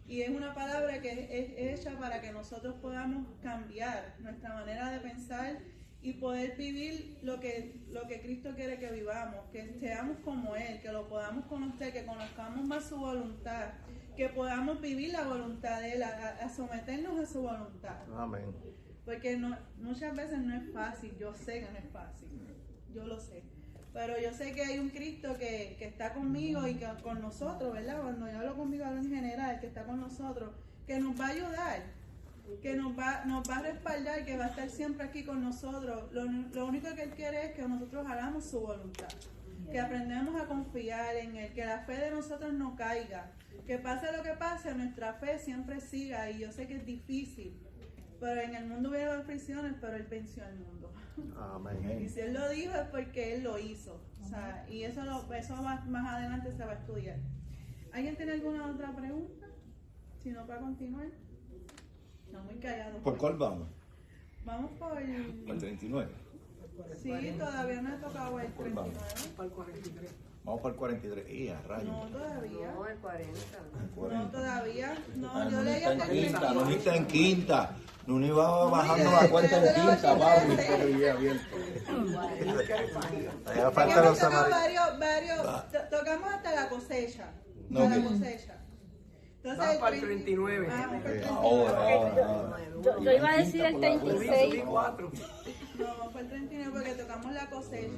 Y es una palabra que es hecha para que nosotros podamos cambiar nuestra manera de pensar y poder vivir lo que Cristo quiere que vivamos, que seamos como Él, que lo podamos conocer, que conozcamos más su voluntad, que podamos vivir la voluntad de Él, a someternos a su voluntad. Amén. Porque muchas veces no es fácil, yo sé que no es fácil, yo lo sé. Pero yo sé que hay un Cristo que está conmigo y que con nosotros, ¿verdad? Cuando yo hablo conmigo, hablo en general, que está con nosotros, que nos va a ayudar, que nos va a respaldar, que va a estar siempre aquí con nosotros. Lo único que Él quiere es que nosotros hagamos su voluntad, que aprendamos a confiar en Él, que la fe de nosotros no caiga, que pase lo que pase, nuestra fe siempre siga. Y yo sé que es difícil, pero en el mundo hubo aflicciones, pero Él venció al mundo. Amén. Y si Él lo dijo es porque Él lo hizo. O sea, y eso más adelante se va a estudiar. ¿Alguien tiene alguna otra pregunta? Si no, para continuar. No, muy callado. ¿Por cuál vamos? Vamos por El 39. Sí, todavía no he tocado el 39. Para el 43. Vamos para el 43. ¡Y a rayos! No, todavía. No, el 40. No, todavía. No, Ah, yo no leí está hasta en el quinta, 22. no está en quinta. No iba bajando ya, la cuenta en ya, ya, quinta, ya, papi. ya, ya. Pero ya abierto. Allá Es faltan que los samaritanos. tocamos hasta la cosecha. No, Hasta ok. la cosecha. Entonces, Va para el 39. Vamos para el 39. Ahora. Yo iba a decir el 36. No, vamos para el 39 porque tocamos la cosecha.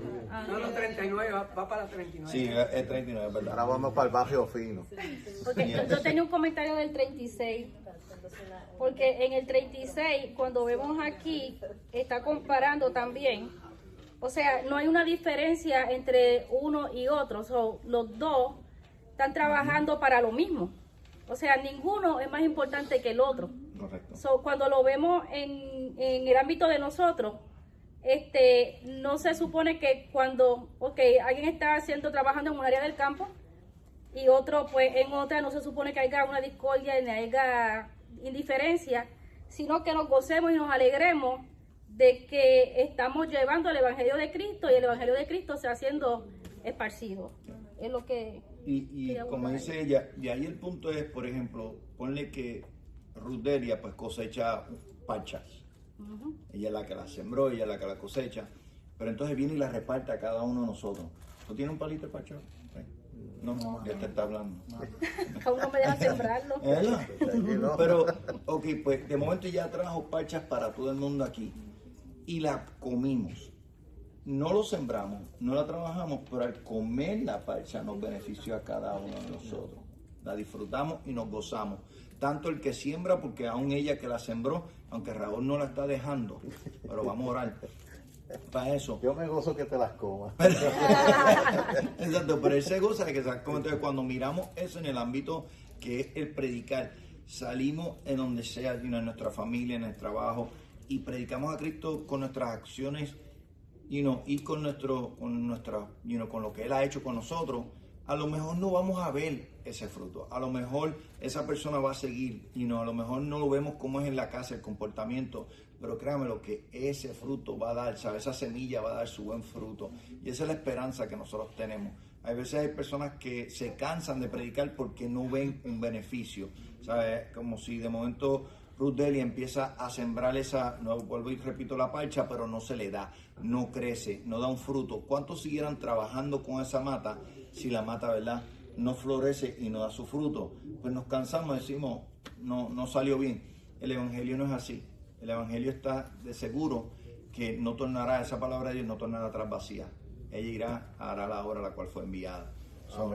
No, no, 39, va para 39. Sí, es 39, es verdad. Ahora vamos para el barrio fino. Porque yo tenía un comentario del 36. Porque en el 36, cuando vemos aquí, está comparando también. O sea, no hay una diferencia entre uno y otro. Los dos están trabajando para lo mismo. O sea, ninguno es más importante que el otro. Correcto. Cuando lo vemos en el ámbito de nosotros, no se supone que cuando alguien está trabajando en un área del campo y otro pues en otra, no se supone que haya una discordia ni haya indiferencia, sino que nos gocemos y nos alegremos de que estamos llevando el Evangelio de Cristo y el Evangelio de Cristo se haciendo esparcido. Es lo que... Y como dice ella, y ahí el punto es, por ejemplo, ponle que Ruth Delia pues cosecha pachas. Ella es la que la sembró, ella es la que la cosecha, pero entonces viene y la reparte a cada uno de nosotros. ¿Tú tienes un palito de pacha? No, ya te está hablando. Aún no me deja sembrarlo. ¿Verdad? Pero, ok, pues de momento ya trajo pachas para todo el mundo aquí y la comimos. No lo sembramos, no la trabajamos, pero al comer la parcha nos benefició a cada uno de nosotros. La disfrutamos y nos gozamos. Tanto el que siembra, porque aún ella que la sembró, aunque Raúl no la está dejando, pero vamos a orar para eso. Yo me gozo que te las comas. Exacto, pero él se goza de que se las coma. Entonces, cuando miramos eso en el ámbito que es el predicar, salimos en donde sea, en nuestra familia, en el trabajo, y predicamos a Cristo con nuestras acciones, y con con lo que Él ha hecho con nosotros. A lo mejor no vamos a ver ese fruto, a lo mejor esa persona va a seguir, a lo mejor no lo vemos como es en la casa, el comportamiento, pero créanme lo que ese fruto va a dar, ¿sabes? Esa semilla va a dar su buen fruto, y esa es la esperanza que nosotros tenemos. Hay veces hay personas que se cansan de predicar porque no ven un beneficio, ¿sabes? Como si de momento Ruth Delia empieza a sembrar vuelvo y repito la parcha, pero no se le da, no crece, no da un fruto. ¿Cuántos siguieran trabajando con esa mata si la mata, verdad, no florece y no da su fruto? Pues nos cansamos, decimos, no salió bien. El Evangelio no es así. El Evangelio está de seguro que no tornará, esa palabra de Dios no tornará atrás vacía. Ella irá, hará la obra a la cual fue enviada.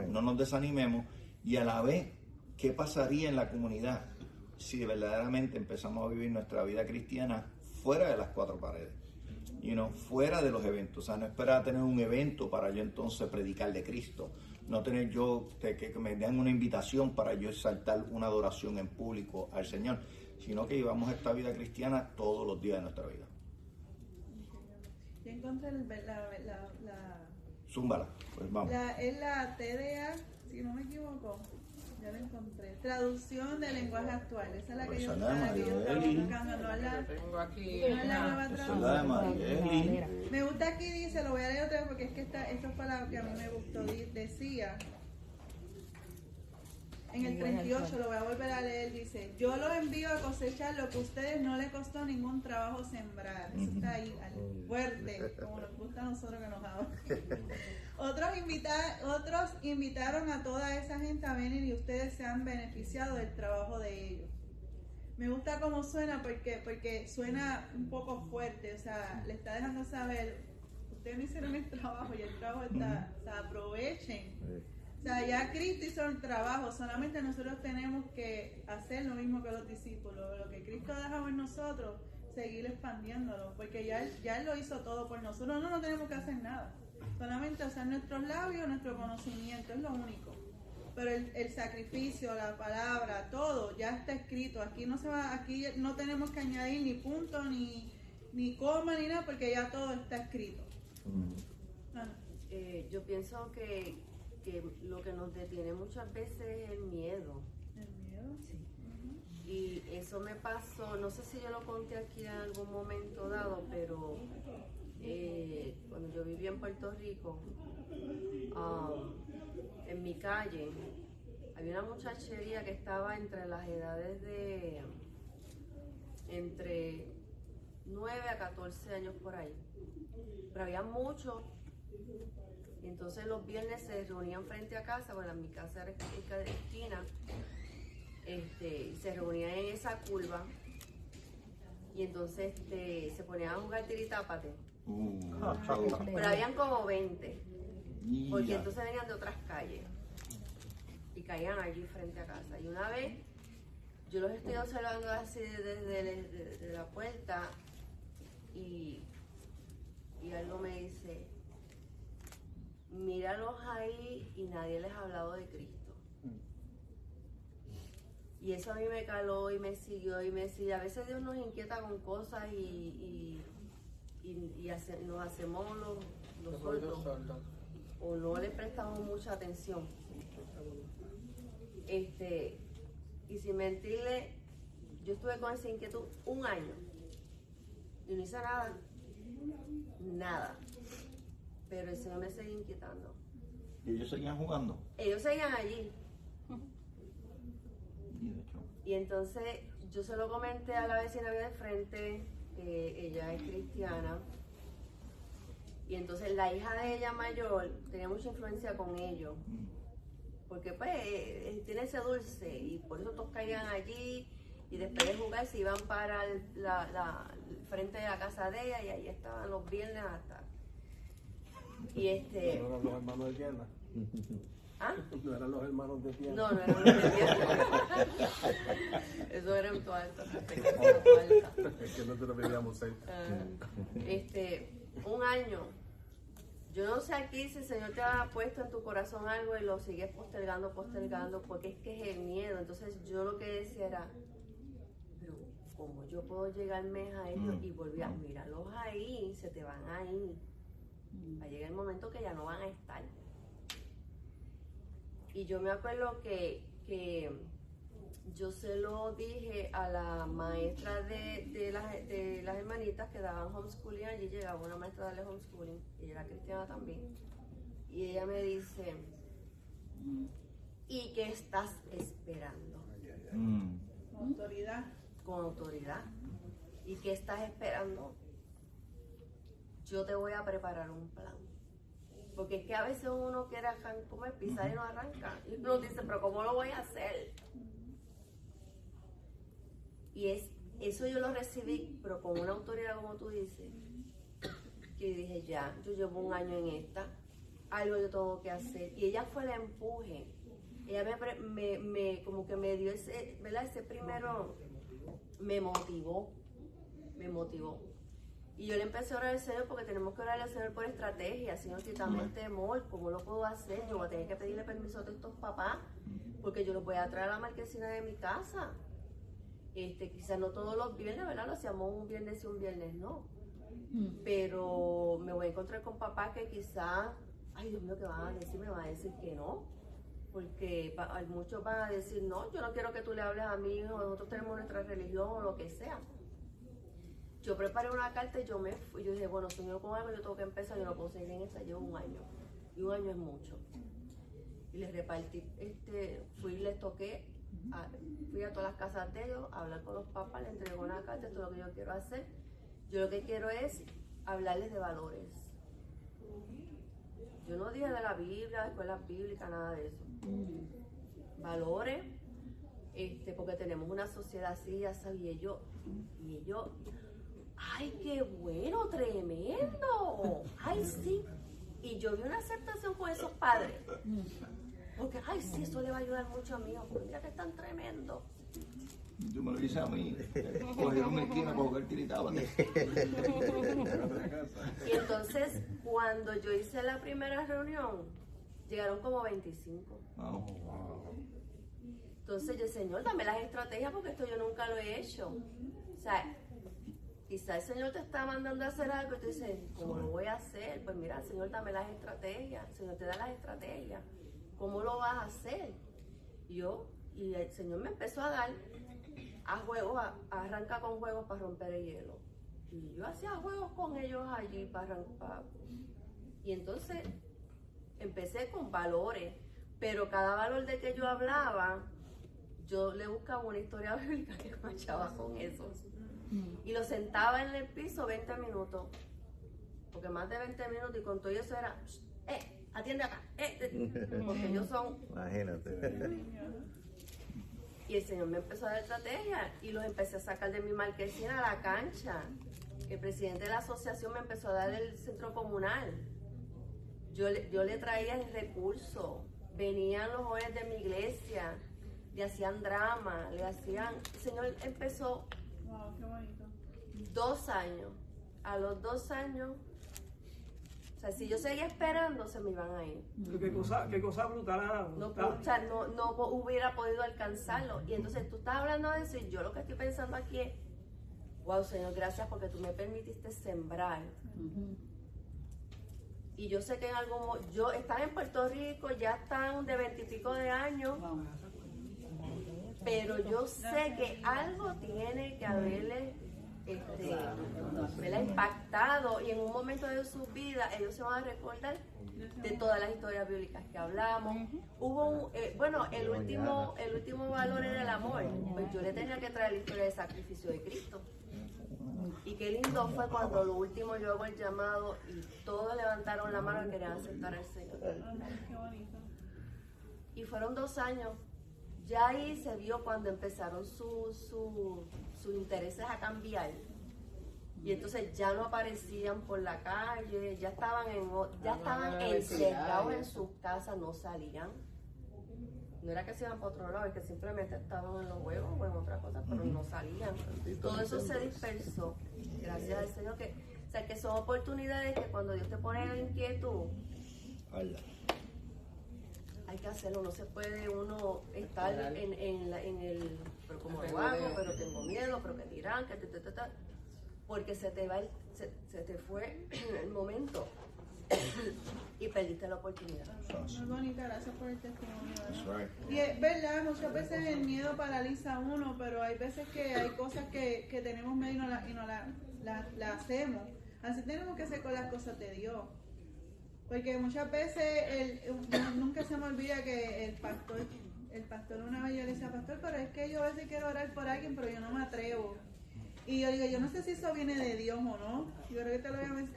No nos desanimemos, y a la vez, ¿qué pasaría en la comunidad si verdaderamente empezamos a vivir nuestra vida cristiana fuera de las cuatro paredes? Fuera de los eventos. O sea, no esperar a tener un evento para yo entonces predicar de Cristo. No tener que me den una invitación para yo exaltar una adoración en público al Señor, sino que llevamos esta vida cristiana todos los días de nuestra vida. Yo encontré Zúmbala, pues vamos. es la TDA, si no me equivoco. Ya la encontré. Traducción del lenguaje actual. Esa es la que yo Esa es la de estaba Marieli. buscando. No es la, Tengo aquí no es la nueva Esa es la de traducción. Marieli. Me gusta aquí, dice, lo voy a leer otra vez porque es que esta fue la que a mí me gustó. Decía, en el 38, lo voy a volver a leer, dice, yo los envío a cosechar lo que a ustedes no les costó ningún trabajo sembrar. Eso está ahí, fuerte, como nos gusta a nosotros que nos hagan. Otros invitaron a toda esa gente a venir y ustedes se han beneficiado del trabajo de ellos. Me gusta cómo suena porque suena un poco fuerte, o sea, le está dejando saber, ustedes no hicieron el trabajo y el trabajo está, o sea, aprovechen. O sea, ya Cristo hizo el trabajo, solamente nosotros tenemos que hacer lo mismo que los discípulos, lo que Cristo ha dejado en nosotros, seguir expandiéndolo, porque ya Él lo hizo todo por nosotros, no tenemos que hacer nada, solamente usar nuestros labios, nuestro conocimiento, es lo único. Pero el sacrificio, la palabra, todo ya está escrito, aquí no tenemos que añadir ni punto, ni coma, ni nada, porque ya todo está escrito. Yo pienso que lo que nos detiene muchas veces es el miedo. ¿El miedo? Sí. Y eso me pasó, no sé si yo lo conté aquí en algún momento dado, pero cuando yo vivía en Puerto Rico, en mi calle, había una muchachería que estaba entre las edades de entre 9 a 14 años por ahí. Pero había muchos. Y entonces los viernes se reunían frente a casa, bueno, mi casa era de esquina, se reunían en esa curva y entonces se ponían a jugar tiritápate. Pero habían como 20, porque entonces venían de otras calles y caían allí frente a casa. Y una vez yo los estoy observando así desde la puerta y algo me dice, míralos ahí y nadie les ha hablado de Cristo. Y eso a mí me caló y me siguió y me sigue. A veces Dios nos inquieta con cosas y nos hacemos los sordos o no le prestamos mucha atención. Y sin mentirle, yo estuve con esa inquietud un año y no hice nada. Pero el Señor me seguía inquietando. ¿Y ellos seguían jugando? Ellos seguían allí. Y entonces yo se lo comenté a la vecina de frente, ella es cristiana. Y entonces la hija de ella mayor tenía mucha influencia con ellos. Porque pues tiene ese dulce y por eso todos caían allí. Y después de jugar se iban para el frente de la casa de ella y ahí estaban los viernes hasta. Y ¿No eran los hermanos de Tienda? ¿Ah? ¿No eran los hermanos de Tienda? No eran los de Tienda. Eso era en Tualta. Es que nosotros vivíamos cerca. Un año. Yo no sé aquí si el Señor te ha puesto en tu corazón algo y lo sigues postergando, porque es que es el miedo. Entonces yo lo que decía era, pero ¿cómo yo puedo llegarme a ellos y volver a mirarlos ahí? Se te van a ir. Va a llegar el momento que ya no van a estar. Y yo me acuerdo que yo se lo dije a la maestra de las hermanitas que daban homeschooling. Allí llegaba una maestra a darle homeschooling, y era cristiana también. Y ella me dice, ¿y qué estás esperando? Con autoridad. Con autoridad. ¿Y qué estás esperando? Yo te voy a preparar un plan. Porque es que a veces uno quiere pisar y no arranca. Y uno dice, pero ¿cómo lo voy a hacer? Y eso yo lo recibí, pero con una autoridad, como tú dices, que dije, ya, yo llevo un año en esta, algo yo tengo que hacer. Y ella fue el empuje. Ella como que me dio ese, ¿verdad? Ese primero, me motivó. Y yo le empecé a orar al Señor porque tenemos que orar al Señor por estrategia. Señor, quítame el temor, ¿cómo lo puedo hacer? Yo voy a tener que pedirle permiso a estos papás porque yo los voy a traer a la marquesina de mi casa. Quizás no todos los viernes, ¿verdad? Lo hacíamos un viernes y un viernes no. Pero me voy a encontrar con papás que quizás, ay Dios mío, ¿qué van a decir? Me van a decir que no. porque muchos van a decir, no, yo no quiero que tú le hables a mi hijo, nosotros tenemos nuestra religión o lo que sea. Yo preparé una carta y yo me fui, yo dije, bueno, Señor, con algo yo tengo que empezar, yo no puedo seguir en esta, llevo 1 año, y 1 año es mucho. Y les repartí, fui y les toqué, fui a todas las casas de ellos, a hablar con los papás, les entregué una carta, esto es lo que yo quiero hacer. Yo lo que quiero es hablarles de valores. Yo no dije de la Biblia, escuelas bíblicas, nada de eso. Valores, porque tenemos una sociedad así, ya sabía yo, y ellos, ¡ay, qué bueno, tremendo! ¡Ay, sí! Y yo vi una aceptación con esos padres. Porque, ¡ay, sí, eso le va a ayudar mucho a mi hijo! Porque mira que es tan tremendo. Tú me lo dices a mí, cogieron mi esquina para jugar tiritaba. Y entonces, cuando yo hice la primera reunión, llegaron como 25. Entonces yo, Señor, dame las estrategias porque esto yo nunca lo he hecho. O sea, quizás el Señor te está mandando a hacer algo y tú dices, ¿cómo lo voy a hacer? Pues mira, Señor, dame las estrategias. El Señor te da las estrategias. ¿Cómo lo vas a hacer? Y el Señor me empezó a dar a juegos, arranca con juegos para romper el hielo. Y yo hacía juegos con ellos allí para arrancar. Y entonces empecé con valores, pero cada valor de que yo hablaba, yo le buscaba una historia bíblica que marchaba con eso. Y lo sentaba en el piso 20 minutos, porque más de 20 minutos, y con todo eso era, atiende acá, porque ellos son... Imagínate. Y el Señor me empezó a dar estrategia y los empecé a sacar de mi marquesina a la cancha. El presidente de la asociación me empezó a dar el centro comunal. Yo le traía el recurso. Venían los jóvenes de mi iglesia, le hacían drama, el Señor empezó. Wow, qué bonito. 2 años. A los 2 años, o sea, si yo seguía esperando, se me iban a ir. Qué cosa brutal. No hubiera podido alcanzarlo. Y entonces tú estás hablando de eso y yo lo que estoy pensando aquí es, wow, Señor, gracias porque tú me permitiste sembrar. Y yo sé que en yo estaba en Puerto Rico, ya están de 20 y pico de años, pero yo sé que algo tiene que haberle impactado, y en un momento de su vida ellos se van a recordar de todas las historias bíblicas que hablamos. Hubo el último valor era el amor. Pues yo le tenía que traer la historia del sacrificio de Cristo. Y qué lindo fue cuando lo último yo hago el llamado y todos levantaron la mano y querían aceptar al Señor. Qué bonito. Y fueron 2 años. Ya ahí se vio cuando empezaron sus intereses a cambiar. Y entonces ya no aparecían por la calle, ya estaban encerrados en sus casas, no salían. No era que se iban para otro lado, es que simplemente estaban en los juegos o en otra cosa, pero no salían. Todo eso se dispersó, gracias al Señor. O sea, que son oportunidades que cuando Dios te pone en inquietud, hay que hacerlo. No se puede uno estar en el, pero como lo hago, pero tengo miedo, pero que dirán, que porque se te fue el momento y perdiste la oportunidad. Muy bonita, gracias por el testimonio. Y es verdad, muchas veces el miedo paraliza a uno, pero hay veces que hay cosas que tenemos miedo y no la hacemos. Así tenemos que hacer con las cosas de Dios. Porque muchas veces nunca se me olvida que el pastor una vez yo le decía, pastor, pero es que yo a veces quiero orar por alguien, pero yo no me atrevo. Y yo digo, yo no sé si eso viene de Dios o no. Yo creo que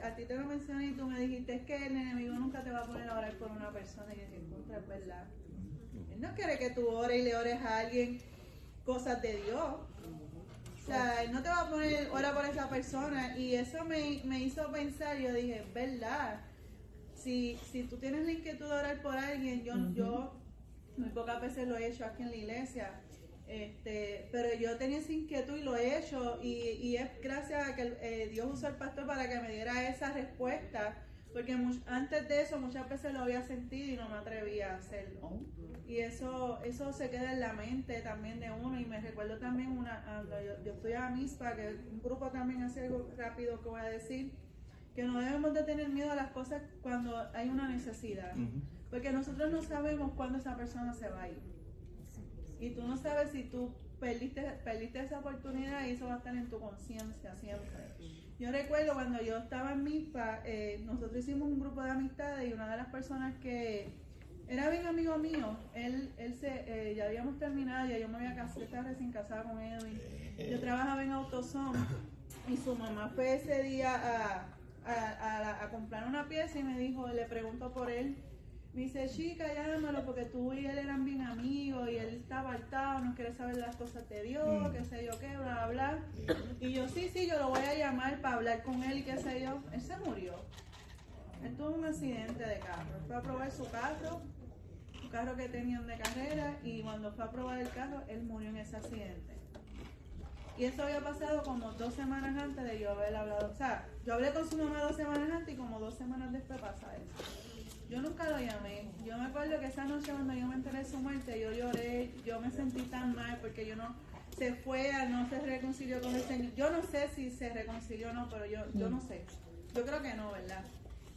a ti te lo mencioné y tú me dijiste, es que el enemigo nunca te va a poner a orar por una persona. Y yo dije, contra, es verdad. Él no quiere que tú ores y le ores a alguien cosas de Dios. O sea, Él no te va a poner ora por esa persona. Y eso me hizo pensar, yo dije, es verdad. Si tú tienes la inquietud de orar por alguien, yo muy pocas veces lo he hecho aquí en la iglesia. Pero yo tenía esa inquietud y lo he hecho y es gracias a que Dios usó al pastor para que me diera esa respuesta, porque antes de eso muchas veces lo había sentido y no me atrevía a hacerlo, y eso se queda en la mente también de uno. Y me recuerdo también yo fui a MISPA, que es un grupo también, hace algo rápido que voy a decir, que no debemos de tener miedo a las cosas cuando hay una necesidad. Porque nosotros no sabemos cuándo esa persona se va a ir. Y tú no sabes si tú perdiste esa oportunidad y eso va a estar en tu conciencia siempre. Yo recuerdo cuando yo estaba en MIPA, nosotros hicimos un grupo de amistades y una de las personas que era bien amigo mío, ya habíamos terminado, ya yo me había casado, estaba recién casada con Edwin. Yo trabajaba en AutoZone y su mamá fue ese día a comprar una pieza y me dijo, le preguntó por él. Me dice, chica, llámalo porque tú y él eran bien amigos y él está apartado, no quiere saber las cosas de Dios, qué sé yo qué, bla, bla, bla. Y yo, sí, yo lo voy a llamar para hablar con él y qué sé yo. Él se murió. Él tuvo un accidente de carro. Fue a probar su carro que tenían de carrera, y cuando fue a probar el carro, él murió en ese accidente. Y eso había pasado como 2 semanas antes de yo haber hablado. O sea, yo hablé con su mamá 2 semanas antes y como 2 semanas después pasa eso. Yo nunca lo llamé. Yo me acuerdo que esa noche cuando yo me enteré de su muerte, yo lloré, yo me sentí tan mal porque yo no se fue, no se reconcilió con el Señor. Yo no sé si se reconcilió o no, pero yo no sé. Yo creo que no, ¿verdad?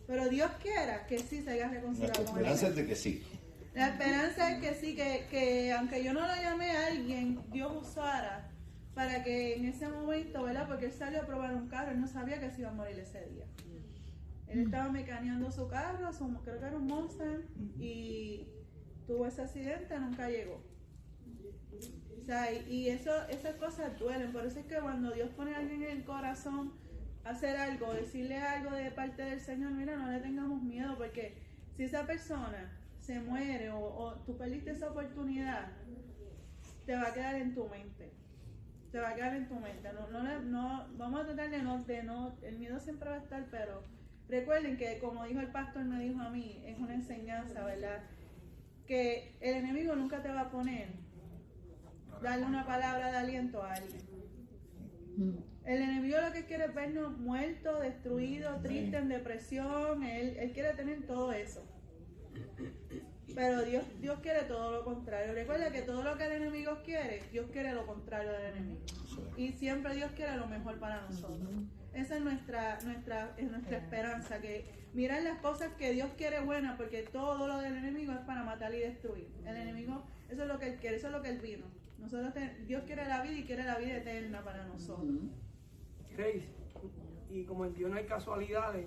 Pero Dios quiera que sí se haya reconciliado con él. La esperanza es de que sí. La esperanza es que sí, que aunque yo no lo llamé a alguien, Dios usara para que en ese momento, ¿verdad? Porque él salió a probar un carro, él no sabía que se iba a morir ese día. Él estaba mecaneando su carro, creo que era un Mustang, y tuvo ese accidente, nunca llegó. O sea, y esas cosas duelen, por eso es que cuando Dios pone a alguien en el corazón hacer algo, decirle algo de parte del Señor, mira, no le tengamos miedo, porque si esa persona se muere o tú perdiste esa oportunidad, te va a quedar en tu mente. Te va a quedar en tu mente. No, vamos a tratar de no, el miedo siempre va a estar, pero recuerden que, como dijo el pastor, me dijo a mí, es una enseñanza, ¿verdad? Que el enemigo nunca te va a poner darle una palabra de aliento a alguien. El enemigo lo que quiere es vernos muertos, destruidos, tristes, en depresión. Él quiere tener todo eso. Pero Dios quiere todo lo contrario. Recuerda que todo lo que el enemigo quiere, Dios quiere lo contrario del enemigo. Y siempre Dios quiere lo mejor para nosotros. Esa es nuestra esperanza, que mirar las cosas que Dios quiere buenas, porque todo lo del enemigo es para matar y destruir. El enemigo, eso es lo que él quiere, eso es lo que él vino. Dios quiere la vida y quiere la vida eterna para nosotros. Grace, y como en Dios no hay casualidades,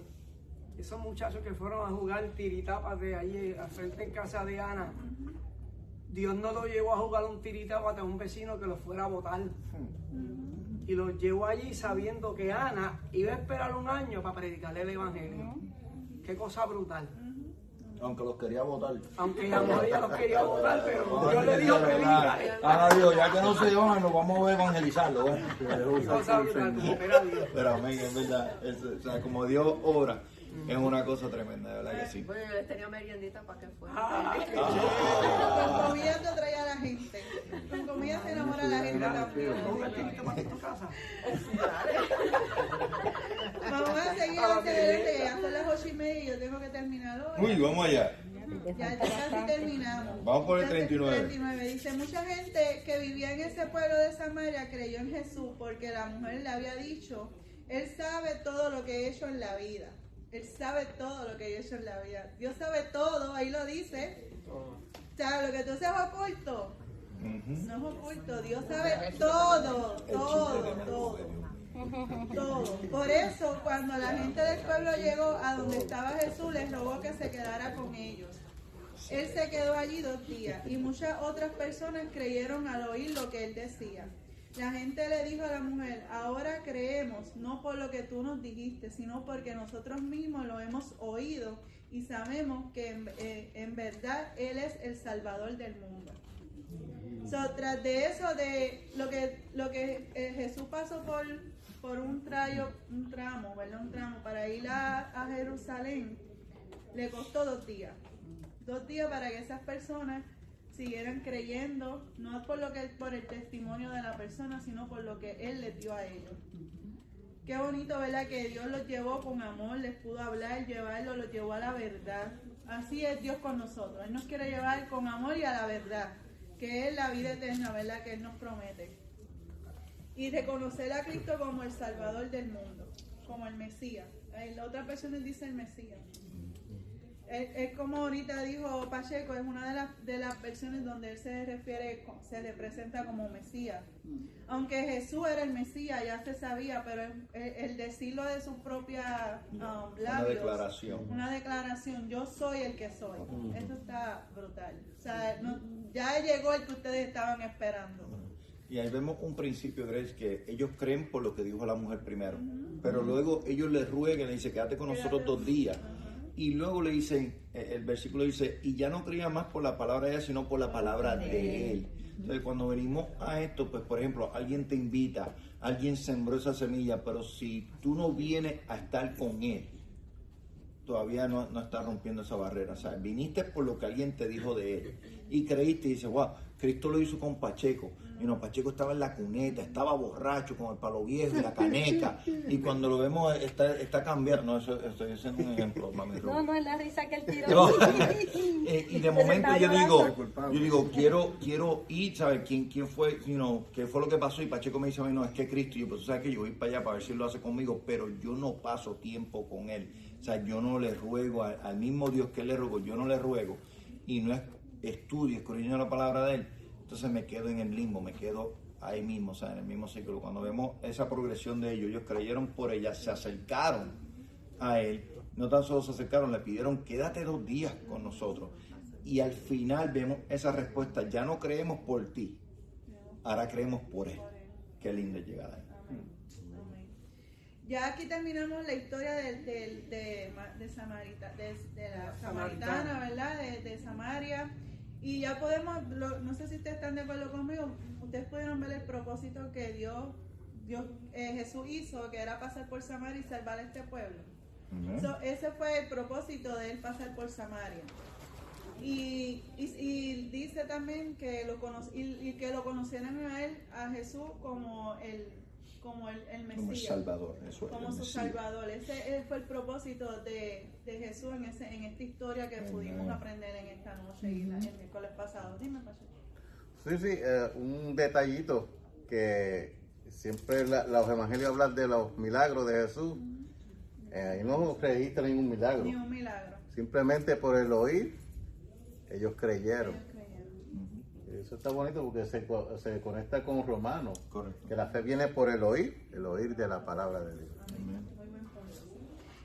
esos muchachos que fueron a jugar tiritapas de allí, al frente en casa de Ana, Dios no lo llevó a jugar un tiritapas de un vecino que lo fuera a botar. Y los llevó allí sabiendo que Ana iba a esperar un año para predicarle el evangelio. Qué cosa brutal. Aunque los quería votar. Aunque ella los quería votar, pero Dios le dijo que diga. Ana dijo, ya que no se van, nos vamos a evangelizarlo. Cosa brutal, como era Dios. Pero amén, es verdad. O sea, como Dios obra, es una cosa tremenda, de verdad que sí. Bueno, yo les tenía meriendita para que fuera. Con comida te trae a la gente. Con comida se enamora a la gente también. Vamos a seguir que ya son las 8:30 y yo tengo que terminar hoy. Uy, vamos allá. Ya casi terminamos. Vamos por el 39. Dice, mucha gente que vivía en ese pueblo de Samaria creyó en Jesús porque la mujer le había dicho, Él sabe todo lo que he hecho en la vida. Él sabe todo lo que he hecho en la vida. Dios sabe todo, ahí lo dice. O sea, lo que tú haces es oculto. No es oculto, Dios sabe todo, todo. Por eso, cuando la gente del pueblo llegó a donde estaba Jesús, les rogó que se quedara con ellos. Él se quedó allí 2 días y muchas otras personas creyeron al oír lo que él decía. La gente le dijo a la mujer, ahora creemos, no por lo que tú nos dijiste, sino porque nosotros mismos lo hemos oído y sabemos que en verdad Él es el Salvador del mundo. Tras de eso, de lo que Jesús pasó por un tramo para ir a Jerusalén, le costó 2 días. 2 días para que esas personas siguieran creyendo, no por el testimonio de la persona, sino por lo que Él les dio a ellos. Qué bonito, ¿verdad? Que Dios los llevó con amor, les pudo hablar, los llevó a la verdad. Así es Dios con nosotros. Él nos quiere llevar con amor y a la verdad, que es la vida eterna, ¿verdad? Que Él nos promete. Y reconocer a Cristo como el Salvador del mundo, como el Mesías. La otra persona dice el Mesías. es como ahorita dijo Pacheco, es una de las versiones donde él se representa como Mesías. Aunque Jesús era el Mesías, ya se sabía, pero el decirlo de su propia labios, una declaración, yo soy el que soy. Esto está brutal. O sea, ya llegó el que ustedes estaban esperando. Y ahí vemos un principio, Grace, que ellos creen por lo que dijo la mujer primero, pero luego ellos le ruegan, le dicen, quédate con nosotros 2 días. Y luego le dicen, el versículo dice, y ya no creía más por la palabra de ella, sino por la palabra de él. Entonces, cuando venimos a esto, pues, por ejemplo, alguien te invita, alguien sembró esa semilla, pero si tú no vienes a estar con él, todavía no estás rompiendo esa barrera. O sea, viniste por lo que alguien te dijo de él. Y creíste y dices, wow, Cristo lo hizo con Pacheco. Y no, Pacheco estaba en la cuneta, estaba borracho con el palo viejo y la caneca. Y cuando lo vemos está cambiando. No, eso estoy haciendo un ejemplo, mami. No, es la risa que él tiró. No. Y de momento yo digo, quiero ir, ¿sabes? ¿Quién fue, qué fue lo que pasó? Y Pacheco me dice, no, es que Cristo, y yo, pues tú sabes que yo voy para allá para ver si él lo hace conmigo, pero yo no paso tiempo con él. O sea, yo no le ruego al mismo Dios que le ruego, yo no le ruego. Y no estudio, escudriño la palabra de él. Entonces me quedo en el limbo, me quedo ahí mismo, o sea, en el mismo círculo. Cuando vemos esa progresión de ellos creyeron por ella, se acercaron a él, no tan solo se acercaron, le pidieron, quédate 2 días con nosotros. Y al final vemos esa respuesta, ya no creemos por ti, ahora creemos por él. Qué lindo llegar ahí. Ya aquí terminamos la historia de la samaritana, ¿verdad? De Samaria. Y ya podemos, no sé si ustedes están de acuerdo conmigo, ustedes pudieron ver el propósito que Jesús hizo, que era pasar por Samaria y salvar a este pueblo. Ese fue el propósito de él pasar por Samaria. Y dice también que que lo conocieran a él, a Jesús, como el Mesías, como el Salvador, como su Salvador. Ese fue el propósito de Jesús en esta historia que pudimos aprender en esta noche y el miércoles pasado. Dime, Pacheco. Sí, un detallito que siempre los evangelios hablan de los milagros de Jesús. Ahí no registra ningún milagro. Ni un milagro. Simplemente por el oír, ellos creyeron. Eso está bonito porque se conecta con Romanos. Correcto. Que la fe viene por el oír de la palabra de Dios. Muy buen punto.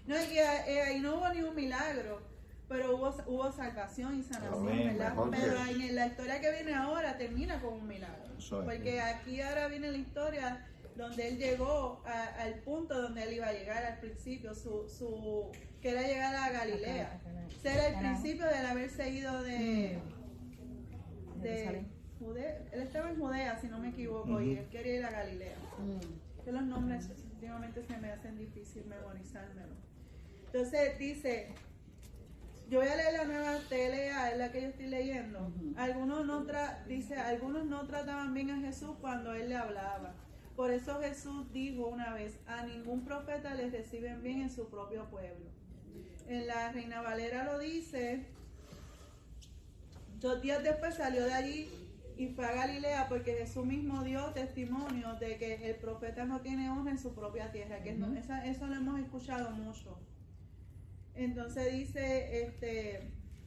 No, y ahí no hubo ningún milagro, pero hubo salvación y sanación, ¿verdad? Pero en la historia que viene ahora termina con un milagro. Porque aquí ahora viene la historia donde él llegó al punto donde él iba a llegar al principio, que era llegar a Galilea. Ese era el principio del haberse ido de Judea. Él estaba en Judea, si no me equivoco, y él quería ir a Galilea. Que los nombres últimamente se me hacen difícil memorizármelo. Entonces dice, yo voy a leer la nueva TLA, es la que yo estoy leyendo. Algunos no trataban bien a Jesús cuando él le hablaba. Por eso Jesús dijo una vez, a ningún profeta les reciben bien en su propio pueblo. En la Reina Valera lo dice, 2 días después salió de allí y fue a Galilea porque Jesús mismo dio testimonio de que el profeta no tiene honra en su propia tierra, que eso lo hemos escuchado mucho. Entonces dice,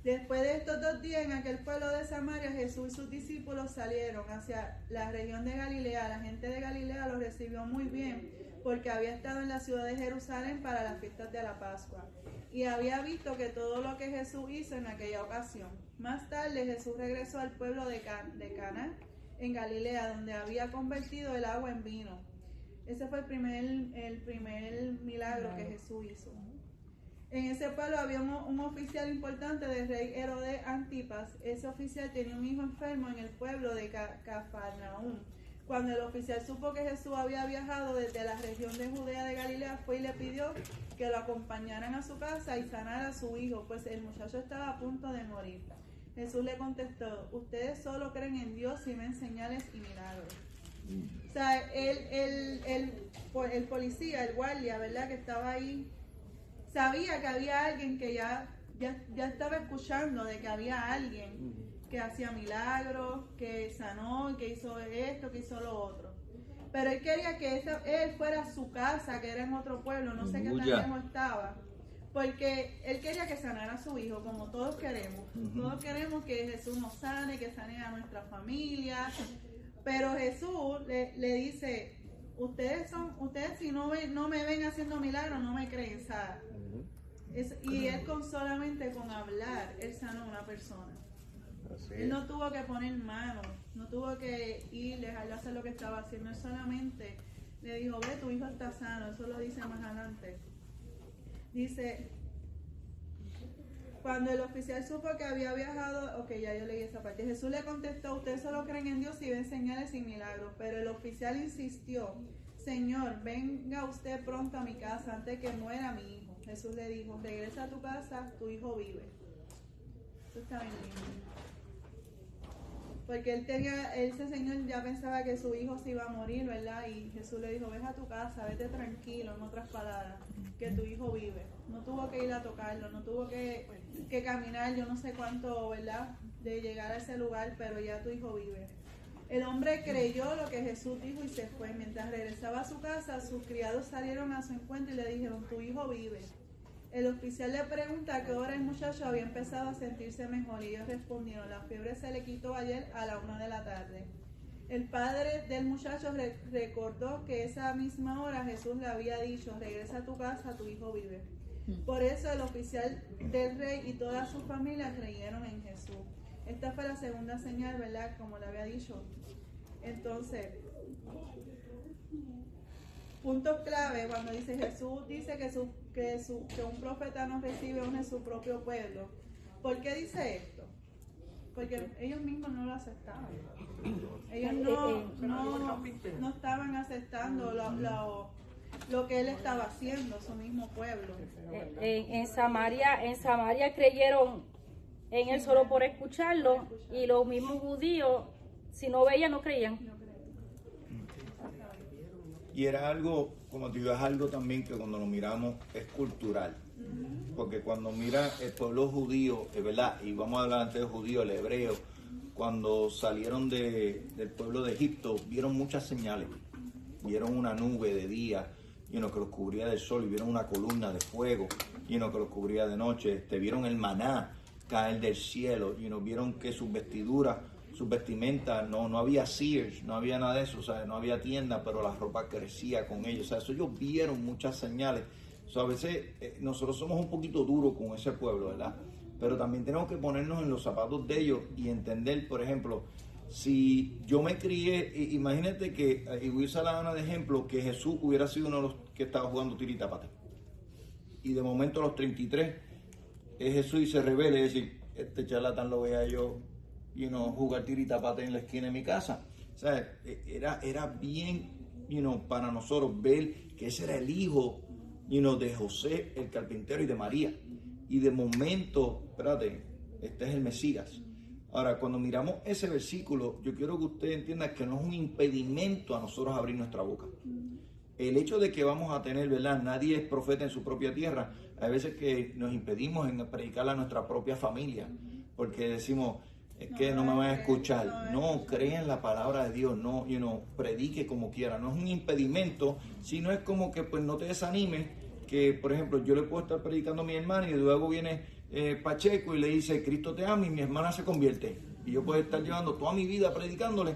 después de estos 2 días en aquel pueblo de Samaria, Jesús y sus discípulos salieron hacia la región de Galilea. La gente de Galilea los recibió muy bien porque había estado en la ciudad de Jerusalén para las fiestas de la Pascua y había visto que todo lo que Jesús hizo en aquella ocasión. Más tarde Jesús regresó al pueblo de Caná en Galilea, donde había convertido el agua en vino. Ese fue el primer milagro que Jesús hizo. En ese pueblo había un oficial importante del rey Herodes Antipas. Ese oficial tenía un hijo enfermo en el pueblo de Cafarnaúm. Cuando el oficial supo que Jesús había viajado desde la región de Judea de Galilea, fue y le pidió que lo acompañaran a su casa y sanara a su hijo, pues el muchacho estaba a punto de morir. Jesús le contestó, ustedes solo creen en Dios y ven señales y milagros. O sea, el policía, el guardia, ¿verdad?, que estaba ahí, sabía que había alguien que ya estaba escuchando de que había alguien que hacía milagros, que sanó, que hizo esto, que hizo lo otro. Pero él quería que él fuera a su casa, que era en otro pueblo, no sé qué tan lejos estaba, porque él quería que sanara a su hijo, como todos queremos. Todos queremos que Jesús nos sane, que sane a nuestra familia. Pero Jesús le dice, ustedes si no me ven haciendo milagros, no me creen, ¿sabes? Y él solamente con hablar, él sanó a una persona. Él no tuvo que poner manos, no tuvo que ir, dejarle hacer lo que estaba haciendo, él solamente le dijo, ve, tu hijo está sano. Eso lo dice más adelante. Dice, cuando el oficial supo que había viajado, ok, ya yo leí esa parte. Jesús le contestó, ustedes solo creen en Dios y ven señales y milagros. Pero el oficial insistió, Señor, venga usted pronto a mi casa antes que muera mi hijo. Jesús le dijo, regresa a tu casa, tu hijo vive. Eso está bien lindo. Porque ese señor ya pensaba que su hijo se iba a morir, ¿verdad? Y Jesús le dijo, ven a tu casa, vete tranquilo, en otras palabras, que tu hijo vive. No tuvo que ir a tocarlo, no tuvo que caminar, yo no sé cuánto, ¿verdad? De llegar a ese lugar, pero ya tu hijo vive. El hombre creyó lo que Jesús dijo y se fue. Mientras regresaba a su casa, sus criados salieron a su encuentro y le dijeron, tu hijo vive. El oficial le pregunta a qué hora el muchacho había empezado a sentirse mejor y ellos respondieron, la fiebre se le quitó ayer a la 1 de la tarde. El padre del muchacho recordó que esa misma hora Jesús le había dicho, regresa a tu casa, tu hijo vive. Por eso el oficial del rey y toda su familia creyeron en Jesús. Esta fue la segunda señal, ¿verdad? Como le había dicho. Entonces, puntos clave cuando dice Jesús dice que un profeta no recibe honra en su propio pueblo. ¿Por qué dice esto? Porque ellos mismos no lo aceptaban. Ellos no estaban aceptando lo que él estaba haciendo, su mismo pueblo. En Samaria creyeron en él solo por escucharlo, y los mismos judíos, si no veían, no creían. Y era algo, como te digo, es algo también que cuando lo miramos es cultural. Porque cuando mira el pueblo judío, es verdad, y vamos a hablar antes de judío, el hebreo, cuando salieron del pueblo de Egipto, vieron muchas señales. Vieron una nube de día, que los cubría del sol, y vieron una columna de fuego, que los cubría de noche. Vieron el maná caer del cielo, vieron que sus vestiduras, sus vestimentas, no había Sears, no había nada de eso, o sea, no había tienda, pero la ropa crecía con ellos. O sea, eso ellos vieron muchas señales. O sea, a veces nosotros somos un poquito duros con ese pueblo, ¿verdad? Pero también tenemos que ponernos en los zapatos de ellos y entender, por ejemplo, si yo me crié, imagínate que, y voy a usar la Ana de ejemplo, que Jesús hubiera sido uno de los que estaba jugando tiritapate. Y de momento a los 33, es Jesús y se revela y decir, este charlatán lo vea yo, jugar tiritapate en la esquina de mi casa. O sea, era bien, para nosotros ver que ese era el hijo, de José, el carpintero, y de María. Y de momento, espérate, este es el Mesías. Ahora, cuando miramos ese versículo, yo quiero que usted entienda que no es un impedimento a nosotros abrir nuestra boca. El hecho de que vamos a tener, ¿verdad? Nadie es profeta en su propia tierra. Hay veces que nos impedimos en predicar a nuestra propia familia, porque decimos, es que no me van a escuchar. No, cree en la palabra de Dios, no, predique como quiera. No es un impedimento, sino es como que pues no te desanimes, que por ejemplo yo le puedo estar predicando a mi hermana y luego viene Pacheco y le dice, Cristo te ama, y mi hermana se convierte. Y yo puedo estar llevando toda mi vida predicándole,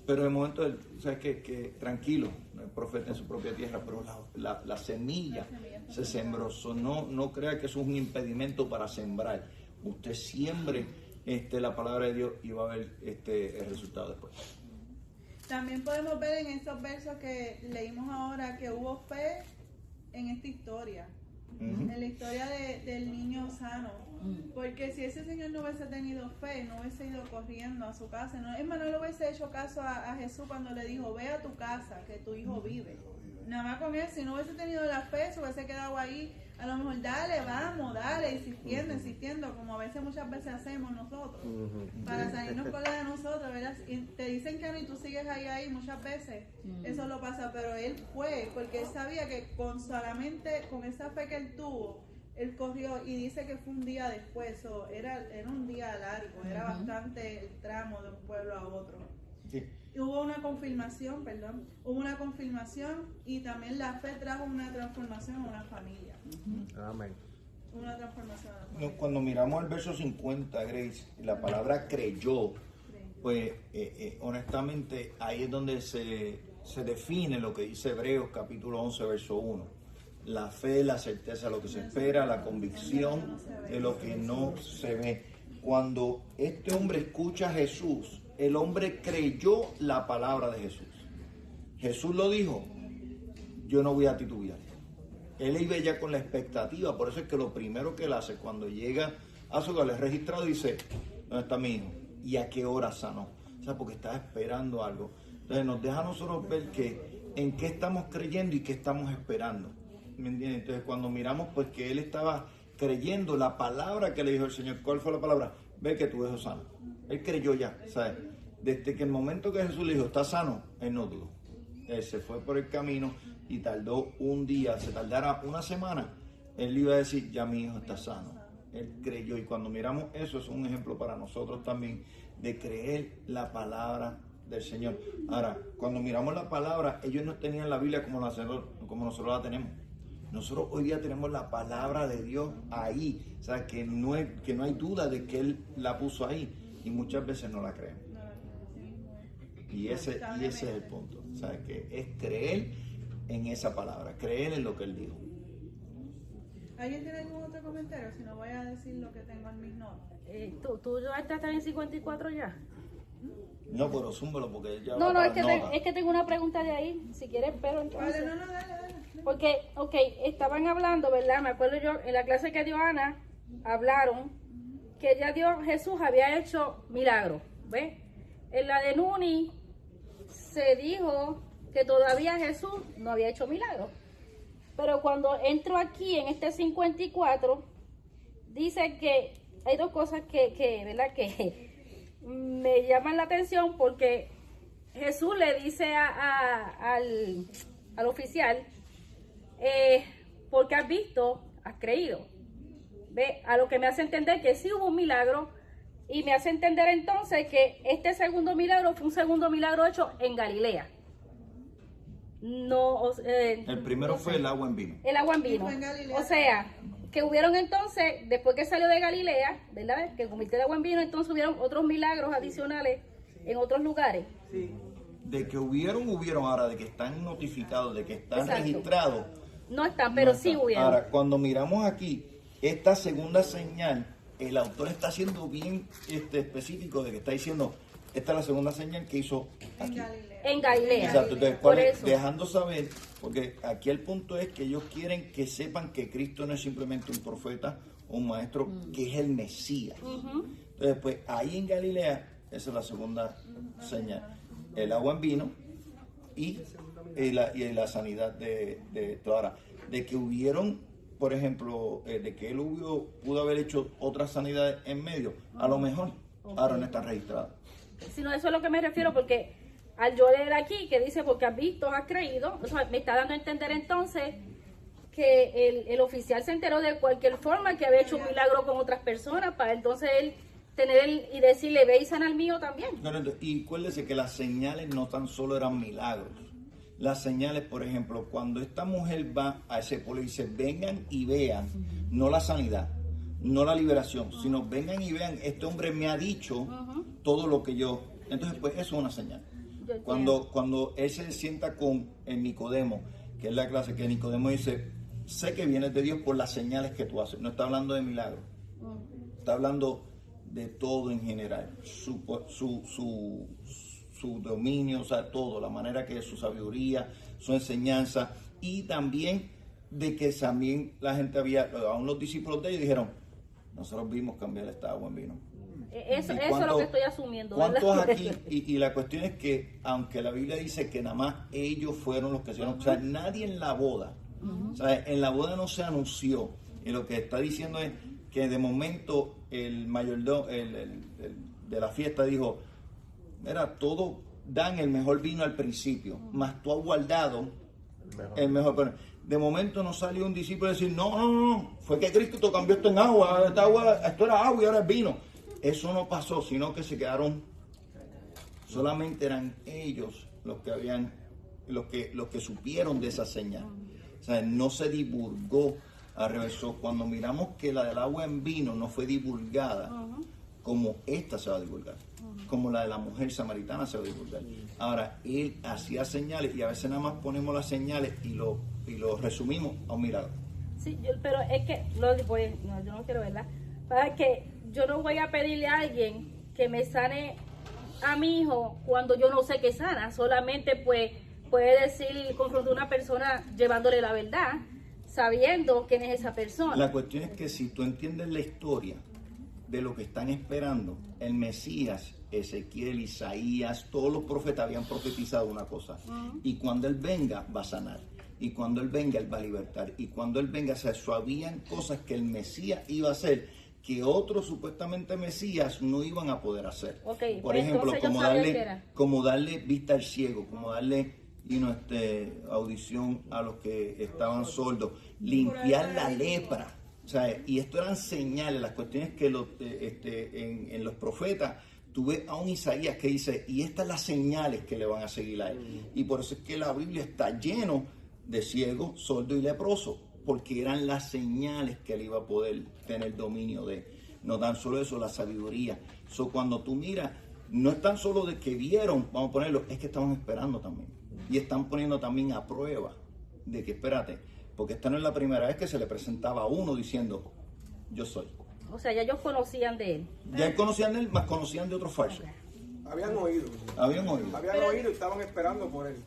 pero de momento, ¿sabes qué? Que tranquilo, no es profeta en su propia tierra, pero la semilla se sembró. No crea que eso es un impedimento para sembrar. Usted siembre la palabra de Dios y va a ver el resultado después. También podemos ver en estos versos que leímos ahora que hubo fe en esta historia. En la historia del niño sano, porque si ese señor no hubiese tenido fe, no hubiese ido corriendo a su casa, no le hubiese hecho caso a Jesús cuando le dijo, ve a tu casa, que tu hijo vive. Nada más con él, si no hubiese tenido la fe, se hubiese quedado ahí, a lo mejor, dale, insistiendo, como muchas veces hacemos nosotros, para salirnos con la de nosotros, ¿verdad? Y te dicen que no y tú sigues ahí, muchas veces eso lo pasa, pero él fue, porque él sabía que con esa fe que él tuvo, él corrió, y dice que fue un día después, era un día largo, era bastante el tramo de un pueblo a otro. Sí. Hubo una confirmación, y también la fe trajo una transformación en una familia. Amén. Una transformación. Cuando miramos el verso 50, Grace, la palabra creyó, pues honestamente ahí es donde se define lo que dice Hebreos capítulo 11, verso 1. La fe, la certeza de lo que se espera, la convicción de lo que no se ve. Cuando este hombre escucha a Jesús, el hombre creyó la palabra de Jesús. Jesús lo dijo, yo no voy a titubear. Él iba ya con la expectativa, por eso es que lo primero que él hace cuando llega a su hogar es registrado y dice, ¿dónde está mi hijo? ¿Y a qué hora sanó? O sea, porque estaba esperando algo. Entonces nos deja a nosotros ver que en qué estamos creyendo y qué estamos esperando. ¿Me entiendes? Entonces cuando miramos pues que él estaba creyendo la palabra que le dijo el Señor. ¿Cuál fue la palabra? Ve que tu hijo sano. Él creyó ya, ¿sabes? Desde que el momento que Jesús le dijo, está sano, él no dudó. Él se fue por el camino y tardó un día, se tardara una semana, él iba a decir, ya mi hijo está sano. Él creyó, y cuando miramos eso es un ejemplo para nosotros también de creer la palabra del Señor. Ahora, cuando miramos la palabra, ellos no tenían la Biblia como nosotros la tenemos. Nosotros hoy día tenemos la palabra de Dios ahí, o sea, que no hay duda de que Él la puso ahí, y muchas veces no la creemos. Y ese es el punto, o sea, que es creer en esa palabra, creer en lo que Él dijo. ¿Alguien tiene algún otro comentario? Si no, voy a decir lo que tengo en mis notas. ¿Tú ya estás en 54 ya? No, pero zúmbalo porque él ya No, va es que tengo una pregunta de ahí, si quieres, pero entonces... Vale, no, dale. Porque, estaban hablando, ¿verdad? Me acuerdo yo, en la clase que dio Ana, hablaron que ya Jesús había hecho milagros, ¿ves? En la de Nuni se dijo que todavía Jesús no había hecho milagros. Pero cuando entro aquí en este 54, dice que hay dos cosas ¿verdad? Que me llaman la atención, porque Jesús le dice al oficial, porque has visto, has creído. ¿Ve? A lo que me hace entender que sí hubo un milagro, y me hace entender entonces que este segundo milagro fue un segundo milagro hecho en Galilea. El primero fue el agua en vino. El agua en vino. O sea, que hubieron entonces, después que salió de Galilea, ¿verdad? Que convirtió el agua en vino, entonces hubieron otros milagros adicionales en otros lugares. Sí. De que hubieron, ahora de que están notificados, de que están registrados. No están, pero no sí hubieron. Ahora, cuando miramos aquí, esta segunda señal, el autor está siendo bien específico de que está diciendo, esta es la segunda señal que hizo aquí. En Galilea. Exacto, entonces, dejando saber, porque aquí el punto es que ellos quieren que sepan que Cristo no es simplemente un profeta o un maestro, que es el Mesías. Entonces, pues ahí en Galilea, esa es la segunda señal. El agua en vino y la sanidad de ahora. De que hubieron, por ejemplo, de que él pudo haber hecho otras sanidades en medio, a lo mejor, ahora no está registrado. Si no, eso es lo que me refiero, porque al yo leer aquí que dice, porque has visto, has creído, o sea, me está dando a entender entonces que el oficial se enteró de cualquier forma que había hecho un milagro con otras personas, para entonces él tener y decirle, ve y sana al mío también. Y acuérdese que las señales no tan solo eran milagros. Las señales, por ejemplo, cuando esta mujer va a ese pueblo y dice, vengan y vean, no la sanidad, no la liberación, sino vengan y vean, este hombre me ha dicho todo lo que yo... Entonces, pues eso es una señal. Cuando él se sienta con el Nicodemo, que es la clase que Nicodemo dice, sé que vienes de Dios por las señales que tú haces. No está hablando de milagros, está hablando de todo en general, su dominio, o sea, todo, la manera que es su sabiduría, su enseñanza, y también de que también la gente aún los discípulos de ellos dijeron, nosotros vimos cambiar esta agua en vino. Eso es lo que estoy asumiendo. ¿Cuántos aquí? Y la cuestión es que, aunque la Biblia dice que nada más ellos fueron los que hicieron, o sea, nadie en la boda, o sea, en la boda no se anunció, y lo que está diciendo es que de momento el mayordomo de la fiesta dijo, mira, todos dan el mejor vino al principio, mas tú has guardado el mejor. Pero de momento no salió un discípulo a decir, no, fue que Cristo cambió esto en agua, esto era agua y ahora es vino. Eso no pasó, sino que se quedaron, solamente eran ellos los que supieron de esa señal. O sea, no se divulgó Al revés, cuando miramos que la del agua en vino no fue divulgada, como esta se va a divulgar, como la de la mujer samaritana se va a divulgar. Ahora, él hacía señales y a veces nada más ponemos las señales y lo resumimos a un milagro. Sí, pero es que, yo no quiero verla, para que yo no voy a pedirle a alguien que me sane a mi hijo cuando yo no sé que sana, solamente pues puede decir, confrontar a una persona llevándole la verdad, sabiendo quién es esa persona. La cuestión es que si tú entiendes la historia de lo que están esperando, el Mesías, Ezequiel, Isaías, todos los profetas habían profetizado una cosa, y cuando él venga va a sanar, y cuando él venga él va a libertar, y cuando él venga, o sea, habían cosas que el Mesías iba a hacer que otros supuestamente Mesías no iban a poder hacer. Okay, por ejemplo, como darle vista al ciego, como darle audición a los que estaban sordos, limpiar la lepra. O sea, y esto eran señales. Las cuestiones que en los profetas, tú ves a un Isaías que dice, y estas las señales que le van a seguir a él. Y por eso es que la Biblia está lleno de ciegos, sordos y leprosos, porque eran las señales que él iba a poder tener dominio de. No tan solo eso, la sabiduría. Cuando tú miras, no es tan solo de que vieron, vamos a ponerlo, es que estaban esperando también. Y están poniendo también a prueba de que, espérate, porque esta no es la primera vez que se le presentaba a uno diciendo, yo soy. O sea, ya ellos conocían de él. Ya conocían de él, más conocían de otros falsos. Habían oído y estaban esperando por él.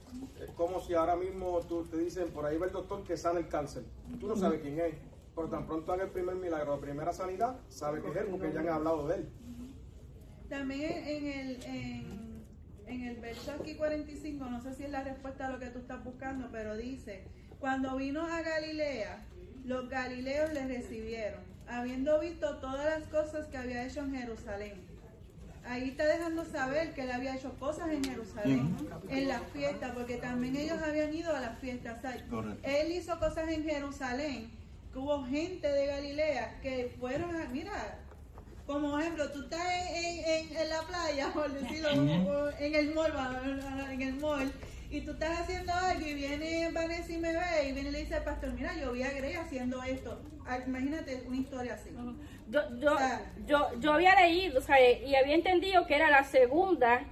Es como si ahora mismo te dicen, por ahí va el doctor que sana el cáncer. Tú no sabes quién es, pero tan pronto haga el primer milagro, la primera sanidad, sabe que es él porque ya han hablado de él. También en el verso aquí 45, no sé si es la respuesta a lo que tú estás buscando, pero dice, cuando vino a Galilea, los galileos le recibieron, habiendo visto todas las cosas que había hecho en Jerusalén. Ahí está dejando saber que él había hecho cosas en Jerusalén, en las fiestas, porque también ellos habían ido a las fiestas. O sea, él hizo cosas en Jerusalén, que hubo gente de Galilea que fueron a, mira, como ejemplo, tú estás en la playa, por decirlo, en el mall, y tú estás haciendo algo y viene Vanessa y me ve y viene y le dice al pastor, mira, yo vi a Grey haciendo esto. Imagínate una historia así. Yo había leído, o sea, y había entendido que era la segunda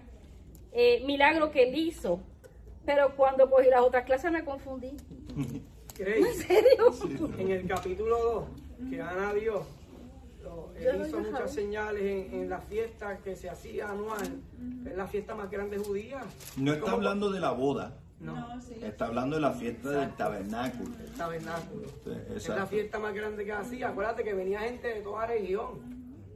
milagro que él hizo, pero cuando cogí las otras clases me confundí. Grey, ¿En serio? Sí. En el capítulo 2, que Ana vio, él hizo muchas señales en la fiesta que se hacía anual. Es la fiesta más grande judía. No está hablando de la boda. No, sí. Está hablando de la fiesta del tabernáculo. El tabernáculo. Sí, es la fiesta más grande que hacía. Acuérdate que venía gente de toda región.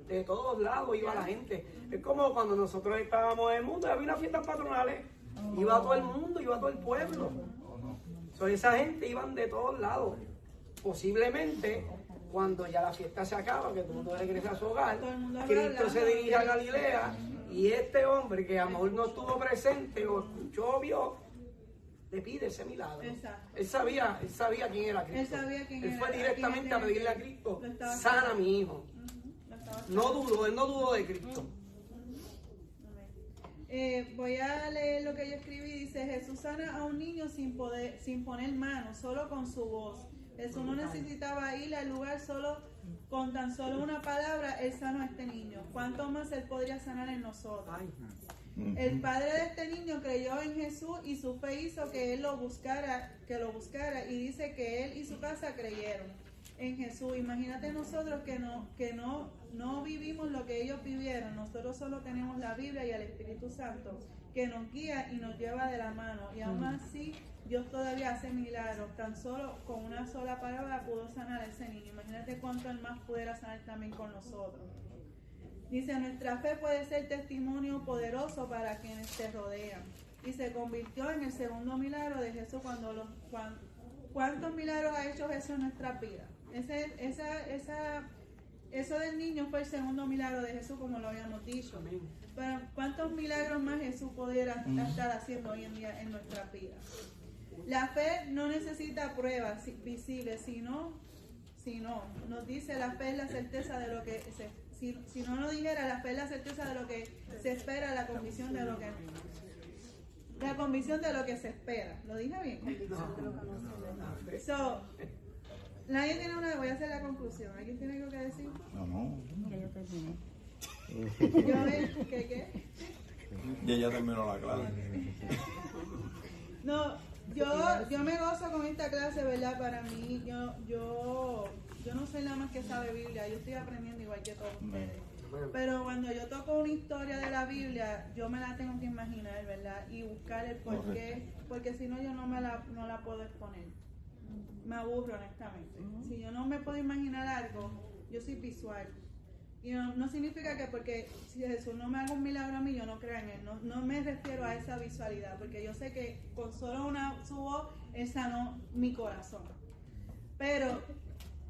De todos lados iba la gente. Es como cuando nosotros estábamos en el mundo, había unas fiestas patronales. Iba todo el mundo, iba todo el pueblo. Esa gente iban de todos lados. Posiblemente, cuando ya la fiesta se acaba, que todo el mundo regresa a su hogar, Cristo se dirige a Galilea y este hombre que a lo mejor no estuvo presente o escuchó o vio, le pide ese milagro. Él sabía quién era Cristo. Él fue directamente a pedirle a Cristo, sana a mi hijo. Él no dudó de Cristo. Voy a leer lo que yo escribí. Dice, Jesús sana a un niño sin poner manos, solo con su voz. Jesús no necesitaba ir al lugar, con tan solo una palabra, él sanó a este niño. ¿Cuánto más él podría sanar en nosotros? El padre de este niño creyó en Jesús y su fe hizo que él lo buscara, y dice que él y su casa creyeron en Jesús. Imagínate nosotros que no vivimos lo que ellos vivieron. Nosotros solo tenemos la Biblia y el Espíritu Santo que nos guía y nos lleva de la mano, y aún así Dios todavía hace milagros. Tan solo con una sola palabra pudo sanar a ese niño. Imagínate cuánto él más pudiera sanar también con nosotros. Dice, nuestra fe puede ser testimonio poderoso para quienes te rodean. Y se convirtió en el segundo milagro de Jesús. ¿Cuántos milagros ha hecho Jesús en nuestra vida? Eso del niño fue el segundo milagro de Jesús, como lo habíamos dicho. Pero ¿cuántos milagros más Jesús pudiera estar haciendo hoy en día en nuestra vida? La fe no necesita pruebas visibles, sino nos dice, la fe es la certeza de lo que si no nos dijera, la fe es la certeza de lo que se espera, la convicción de lo que se espera. ¿Lo dije bien? Nadie tiene una, voy a hacer la conclusión. ¿Alguien tiene algo que decir? No. Que yo terminé. ¿Qué? Y ella terminó la clase. No, yo me gozo con esta clase, ¿verdad? Para mí, yo no soy la más que sabe Biblia, yo estoy aprendiendo igual que todos ustedes. Pero cuando yo toco una historia de la Biblia, yo me la tengo que imaginar, ¿verdad? Y buscar el porqué, porque si no yo no la puedo exponer. Me aburro, honestamente. Si yo no me puedo imaginar algo, yo soy visual. Y no significa que porque si Jesús no me haga un milagro a mí, yo no crea en Él. No me refiero a esa visualidad, porque yo sé que con solo su voz, Él sanó mi corazón. Pero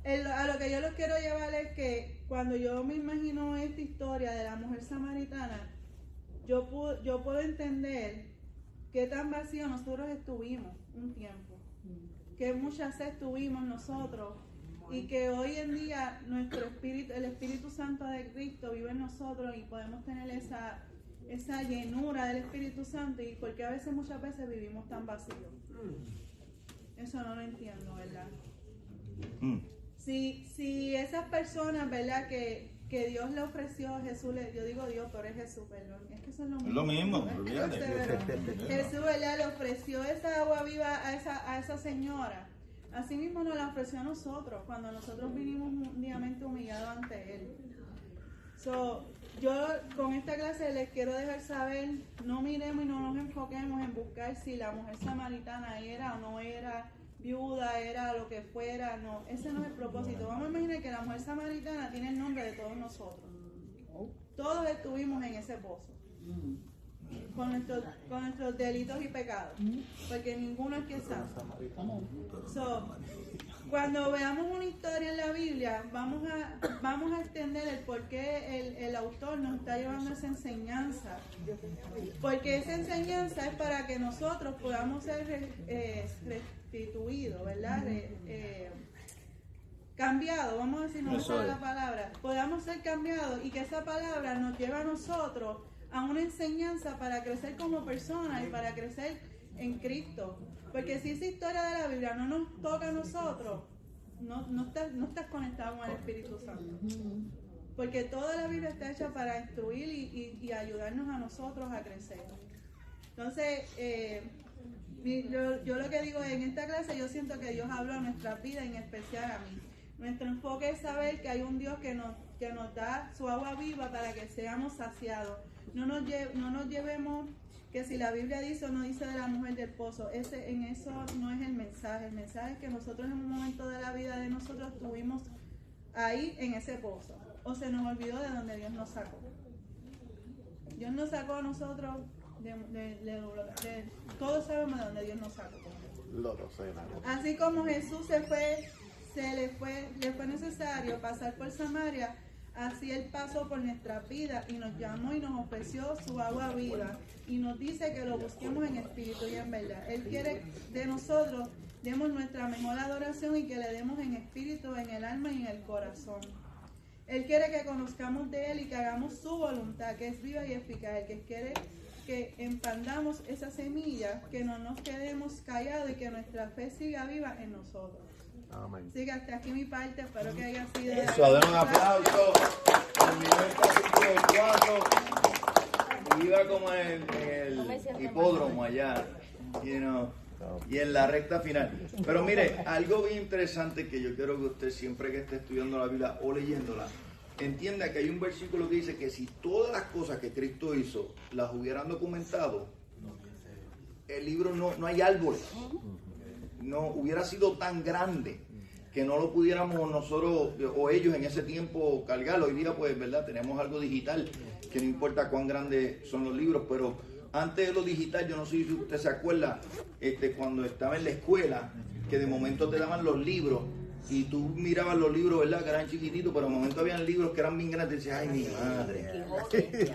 a lo que yo los quiero llevar es que cuando yo me imagino esta historia de la mujer samaritana, yo puedo entender qué tan vacío nosotros estuvimos un tiempo, qué mucha sed tuvimos nosotros, y que hoy en día nuestro espíritu, el Espíritu Santo de Cristo vive en nosotros y podemos tener esa llenura del Espíritu Santo, y porque a veces, muchas veces vivimos tan vacíos. Eso no lo entiendo, ¿verdad? Si esas personas, ¿verdad? Que Dios le ofreció a Jesús, yo digo Dios, pero es Jesús, perdón. Es que eso es lo mismo. Olvídate. Jesús, ¿verdad? Le ofreció esa agua viva a esa señora. Así mismo nos la ofreció a nosotros, cuando nosotros vinimos mundialmente humillados ante Él. Yo con esta clase les quiero dejar saber, no miremos y no nos enfoquemos en buscar si la mujer samaritana era o no era, viuda, era lo que fuera, no, ese no es el propósito. Vamos a imaginar que la mujer samaritana tiene el nombre de todos nosotros. Todos estuvimos en ese pozo, con nuestros delitos y pecados, porque ninguno es que santo. Cuando veamos una historia en la Biblia, vamos a entender el por qué el autor nos está llevando esa enseñanza, porque esa enseñanza es para que nosotros podamos ser restituidos, ¿verdad? Cambiados, vamos a decir, no usar la palabra, podamos ser cambiados, y que esa palabra nos lleve a nosotros a una enseñanza para crecer como personas y para crecer en Cristo. Porque si esa historia de la Biblia no nos toca a nosotros, no estás conectado con el Espíritu Santo. Porque toda la Biblia está hecha para instruir y ayudarnos a nosotros a crecer. Entonces, yo lo que digo en esta clase, yo siento que Dios habla a nuestra vida, en especial a mí. Nuestro enfoque es saber que hay un Dios que nos da su agua viva para que seamos saciados. No nos llevemos que si la Biblia dice o no dice de la mujer del pozo, en eso no es el mensaje. El mensaje es que nosotros en un momento de la vida de nosotros estuvimos ahí en ese pozo, o se nos olvidó de donde Dios nos sacó. Dios nos sacó a nosotros todos sabemos de donde Dios nos sacó. Así como Jesús le fue necesario pasar por Samaria, así Él pasó por nuestra vida y nos llamó y nos ofreció su agua viva, y nos dice que lo busquemos en espíritu y en verdad. Él quiere de nosotros demos nuestra mejor adoración y que le demos en espíritu, en el alma y en el corazón. Él quiere que conozcamos de Él y que hagamos su voluntad, que es viva y eficaz. Él que quiere que expandamos esa semilla, que no nos quedemos callados y que nuestra fe siga viva en nosotros. Amén. Así que hasta aquí mi parte, espero que haya sido... Eso, den un aplauso. Terminó el capítulo 4. Iba como en el hipódromo allá, y en la recta final. Pero mire, algo bien interesante que yo quiero que usted, siempre que esté estudiando la Biblia o leyéndola, entienda que hay un versículo que dice que si todas las cosas que Cristo hizo las hubieran documentado, el libro no hay árboles. No hubiera sido tan grande que no lo pudiéramos nosotros o ellos en ese tiempo cargarlo. Hoy día, pues, ¿verdad? Tenemos algo digital, que no importa cuán grandes son los libros, pero antes de lo digital, yo no sé si usted se acuerda, cuando estaba en la escuela, que de momento te daban los libros y tú mirabas los libros, ¿verdad? Que eran chiquititos, pero de momento habían libros que eran bien grandes y decías, ay, mi madre.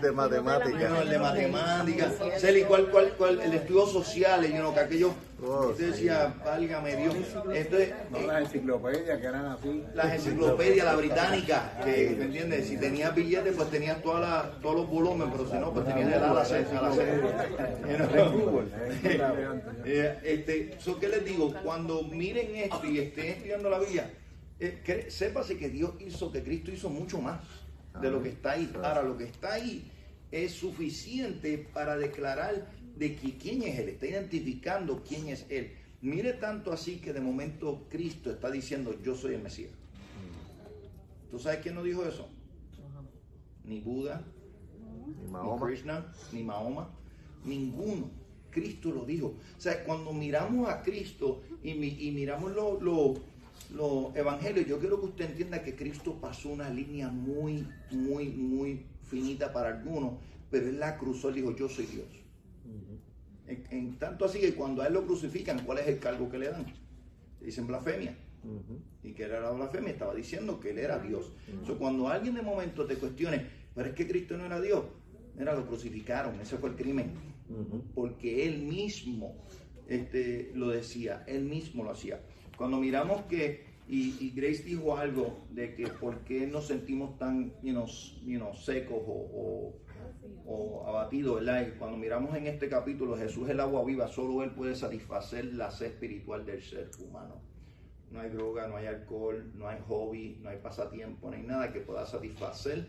De matemáticas. No, el de matemáticas. Celi, ¿cuál? El de estudios sociales, que aquello, usted decía, válgame Dios. Entonces, las enciclopedias que eran así. Las enciclopedias, la británica, que, ¿me entiendes? Si tenías billetes, pues tenías todos los volúmenes, pero si no, pues tenías el ala C. ¿Qué les digo? Cuando miren esto y estén estudiando la Biblia, Sépase que Cristo hizo mucho más de lo que está ahí. Ahora, lo que está ahí es suficiente para declarar de quién es Él, está identificando quién es Él. Mire tanto así que de momento Cristo está diciendo, yo soy el Mesías. ¿Tú sabes quién no dijo eso? Ni Buda, ni Krishna, ni Mahoma, ninguno. Cristo lo dijo. O sea, cuando miramos a Cristo y miramos los evangelios, yo quiero que usted entienda que Cristo pasó una línea muy, muy, muy finita para algunos, pero Él la cruzó, Él dijo, yo soy Dios. En tanto así que cuando a Él lo crucifican, ¿cuál es el cargo que le dan? Dicen blasfemia. Y que era la blasfemia, estaba diciendo que Él era Dios. Entonces, cuando alguien de momento te cuestione, pero es que Cristo no era Dios, mira, lo crucificaron, ese fue el crimen. Porque Él mismo lo decía, Él mismo lo hacía. Cuando miramos que, y Grace dijo algo de que por qué nos sentimos tan secos o abatidos, ¿verdad? Y cuando miramos en este capítulo, Jesús es el agua viva, solo Él puede satisfacer la sed espiritual del ser humano. No hay droga, no hay alcohol, no hay hobby, no hay pasatiempo, no hay nada que pueda satisfacer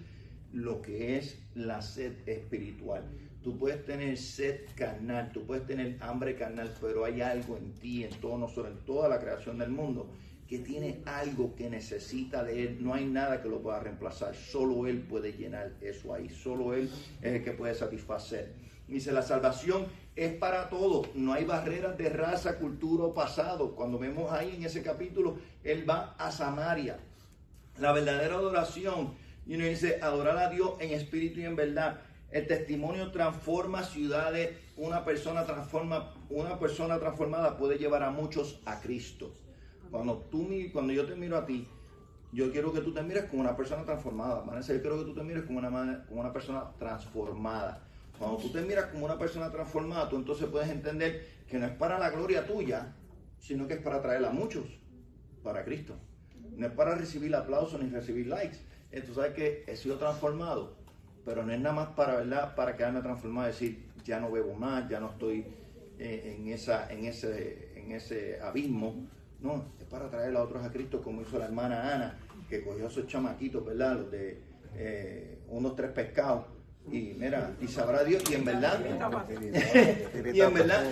lo que es la sed espiritual. Tú puedes tener sed carnal, tú puedes tener hambre carnal, pero hay algo en ti, en todos nosotros, en toda la creación del mundo, que tiene algo que necesita de Él. No hay nada que lo pueda reemplazar, solo Él puede llenar eso ahí, solo Él es el que puede satisfacer. Dice, la salvación es para todos, no hay barreras de raza, cultura o pasado. Cuando vemos ahí en ese capítulo, Él va a Samaria. La verdadera adoración, y uno dice, adorar a Dios en espíritu y en verdad. El testimonio transforma ciudades. Una persona transformada puede llevar a muchos a Cristo. Cuando yo te miro a ti, yo quiero que tú te mires como una persona transformada. Vanessa, yo quiero que tú te mires como una persona transformada. Cuando tú te miras como una persona transformada, tú entonces puedes entender que no es para la gloria tuya, sino que es para traer a muchos para Cristo. No es para recibir aplausos ni recibir likes. Tú sabes que he sido transformado, pero no es nada más para quedarme transformado, decir, ya no bebo más, ya no estoy en ese abismo. No, es para traer a otros a Cristo, como hizo la hermana Ana, que cogió a esos chamaquitos, ¿verdad? Los de unos 3 pescados. Y mira, y sabrá Dios, y en verdad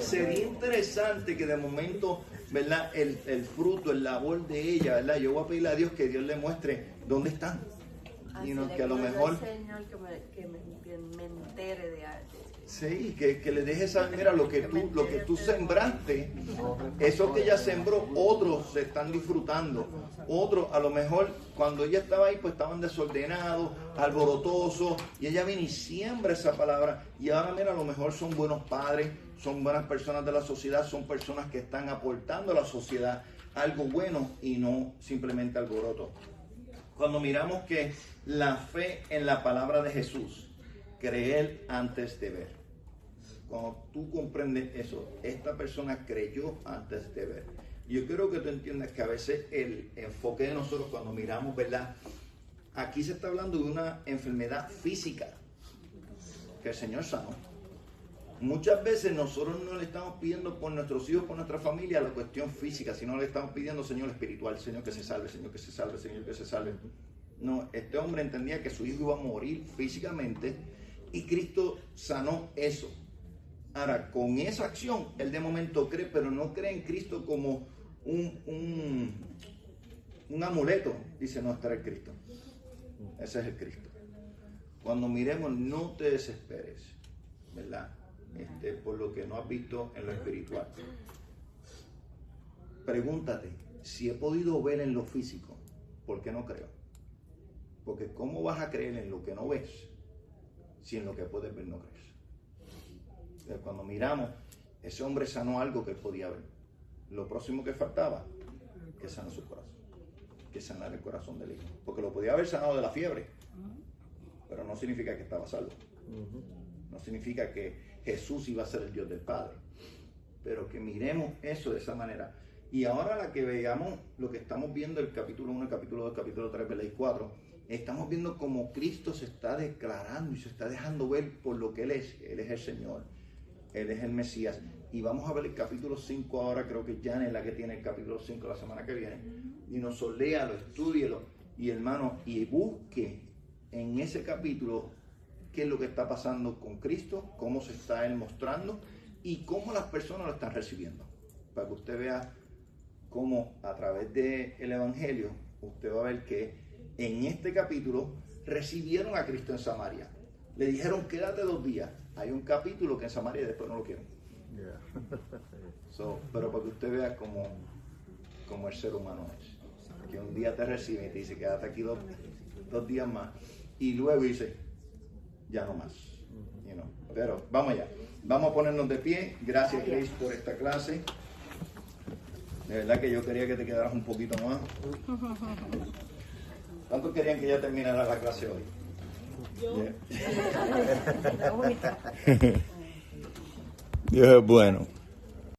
sería interesante que de momento, ¿verdad? El fruto, el labor de ella, ¿verdad? Yo voy a pedirle a Dios que Dios le muestre dónde están. Y que a lo mejor Señor, que me entere de arte. Sí, que le dejes saber, mira, lo que tú sembraste, eso que ella sembró, otros se están disfrutando. Otros, a lo mejor, cuando ella estaba ahí, pues estaban desordenados, alborotosos, y ella viene y siembra esa palabra. Y ahora, mira, a lo mejor son buenos padres, son buenas personas de la sociedad, son personas que están aportando a la sociedad algo bueno y no simplemente alboroto. Cuando miramos que la fe en la palabra de Jesús, creer antes de ver. Cuando tú comprendes eso, esta persona creyó antes de ver. Yo quiero que tú entiendas que a veces el enfoque de nosotros cuando miramos, ¿verdad? Aquí se está hablando de una enfermedad física que el Señor sanó. Muchas veces nosotros no le estamos pidiendo por nuestros hijos, por nuestra familia, la cuestión física, sino le estamos pidiendo, Señor espiritual, Señor que se salve, Señor que se salve, Señor que se salve. No, este hombre entendía que su hijo iba a morir físicamente y Cristo sanó eso. Ahora, con esa acción, él de momento cree, pero no cree en Cristo como un amuleto. Dice, no, este es el Cristo. Ese es el Cristo. Cuando miremos, no te desesperes, ¿verdad? Por lo que no has visto en lo espiritual. Pregúntate, si he podido ver en lo físico, ¿por qué no creo? Porque ¿cómo vas a creer en lo que no ves si en lo que puedes ver no crees? Entonces, cuando miramos, ese hombre sanó algo que él podía ver. Lo próximo que faltaba, que sanó su corazón, que sanar el corazón del hijo. Porque lo podía haber sanado de la fiebre, pero no significa que estaba salvo. No significa que Jesús iba a ser el Dios del Padre, pero que miremos eso de esa manera. Y ahora la que veamos lo que estamos viendo, el capítulo 1, el capítulo 2, el capítulo 3, versículo 4, estamos viendo cómo Cristo se está declarando y se está dejando ver por lo que Él es. Él es el Señor, Él es el Mesías. y vamos a ver el capítulo 5 ahora. Creo que Jan es la que tiene el capítulo 5 la semana que viene. Y nos léalo, estúdielo, y hermano, y busque en ese capítulo qué es lo que está pasando con Cristo, cómo se está Él mostrando y cómo las personas lo están recibiendo. Para que usted vea cómo a través del Evangelio, usted va a ver que en este capítulo recibieron a Cristo en Samaria. Le dijeron, quédate 2 días. Hay un capítulo que en Samaria y después no lo quieren. Pero para que usted vea cómo el ser humano es. Que un día te recibe y te dice, quédate aquí 2 días más. Y luego dice, ya no más. Pero vamos allá. Vamos a ponernos de pie. Gracias, Grace, por esta clase. De verdad que yo quería que te quedaras un poquito más. ¿Cuántos querían que ya terminara la clase hoy? Yo. Dios es bueno.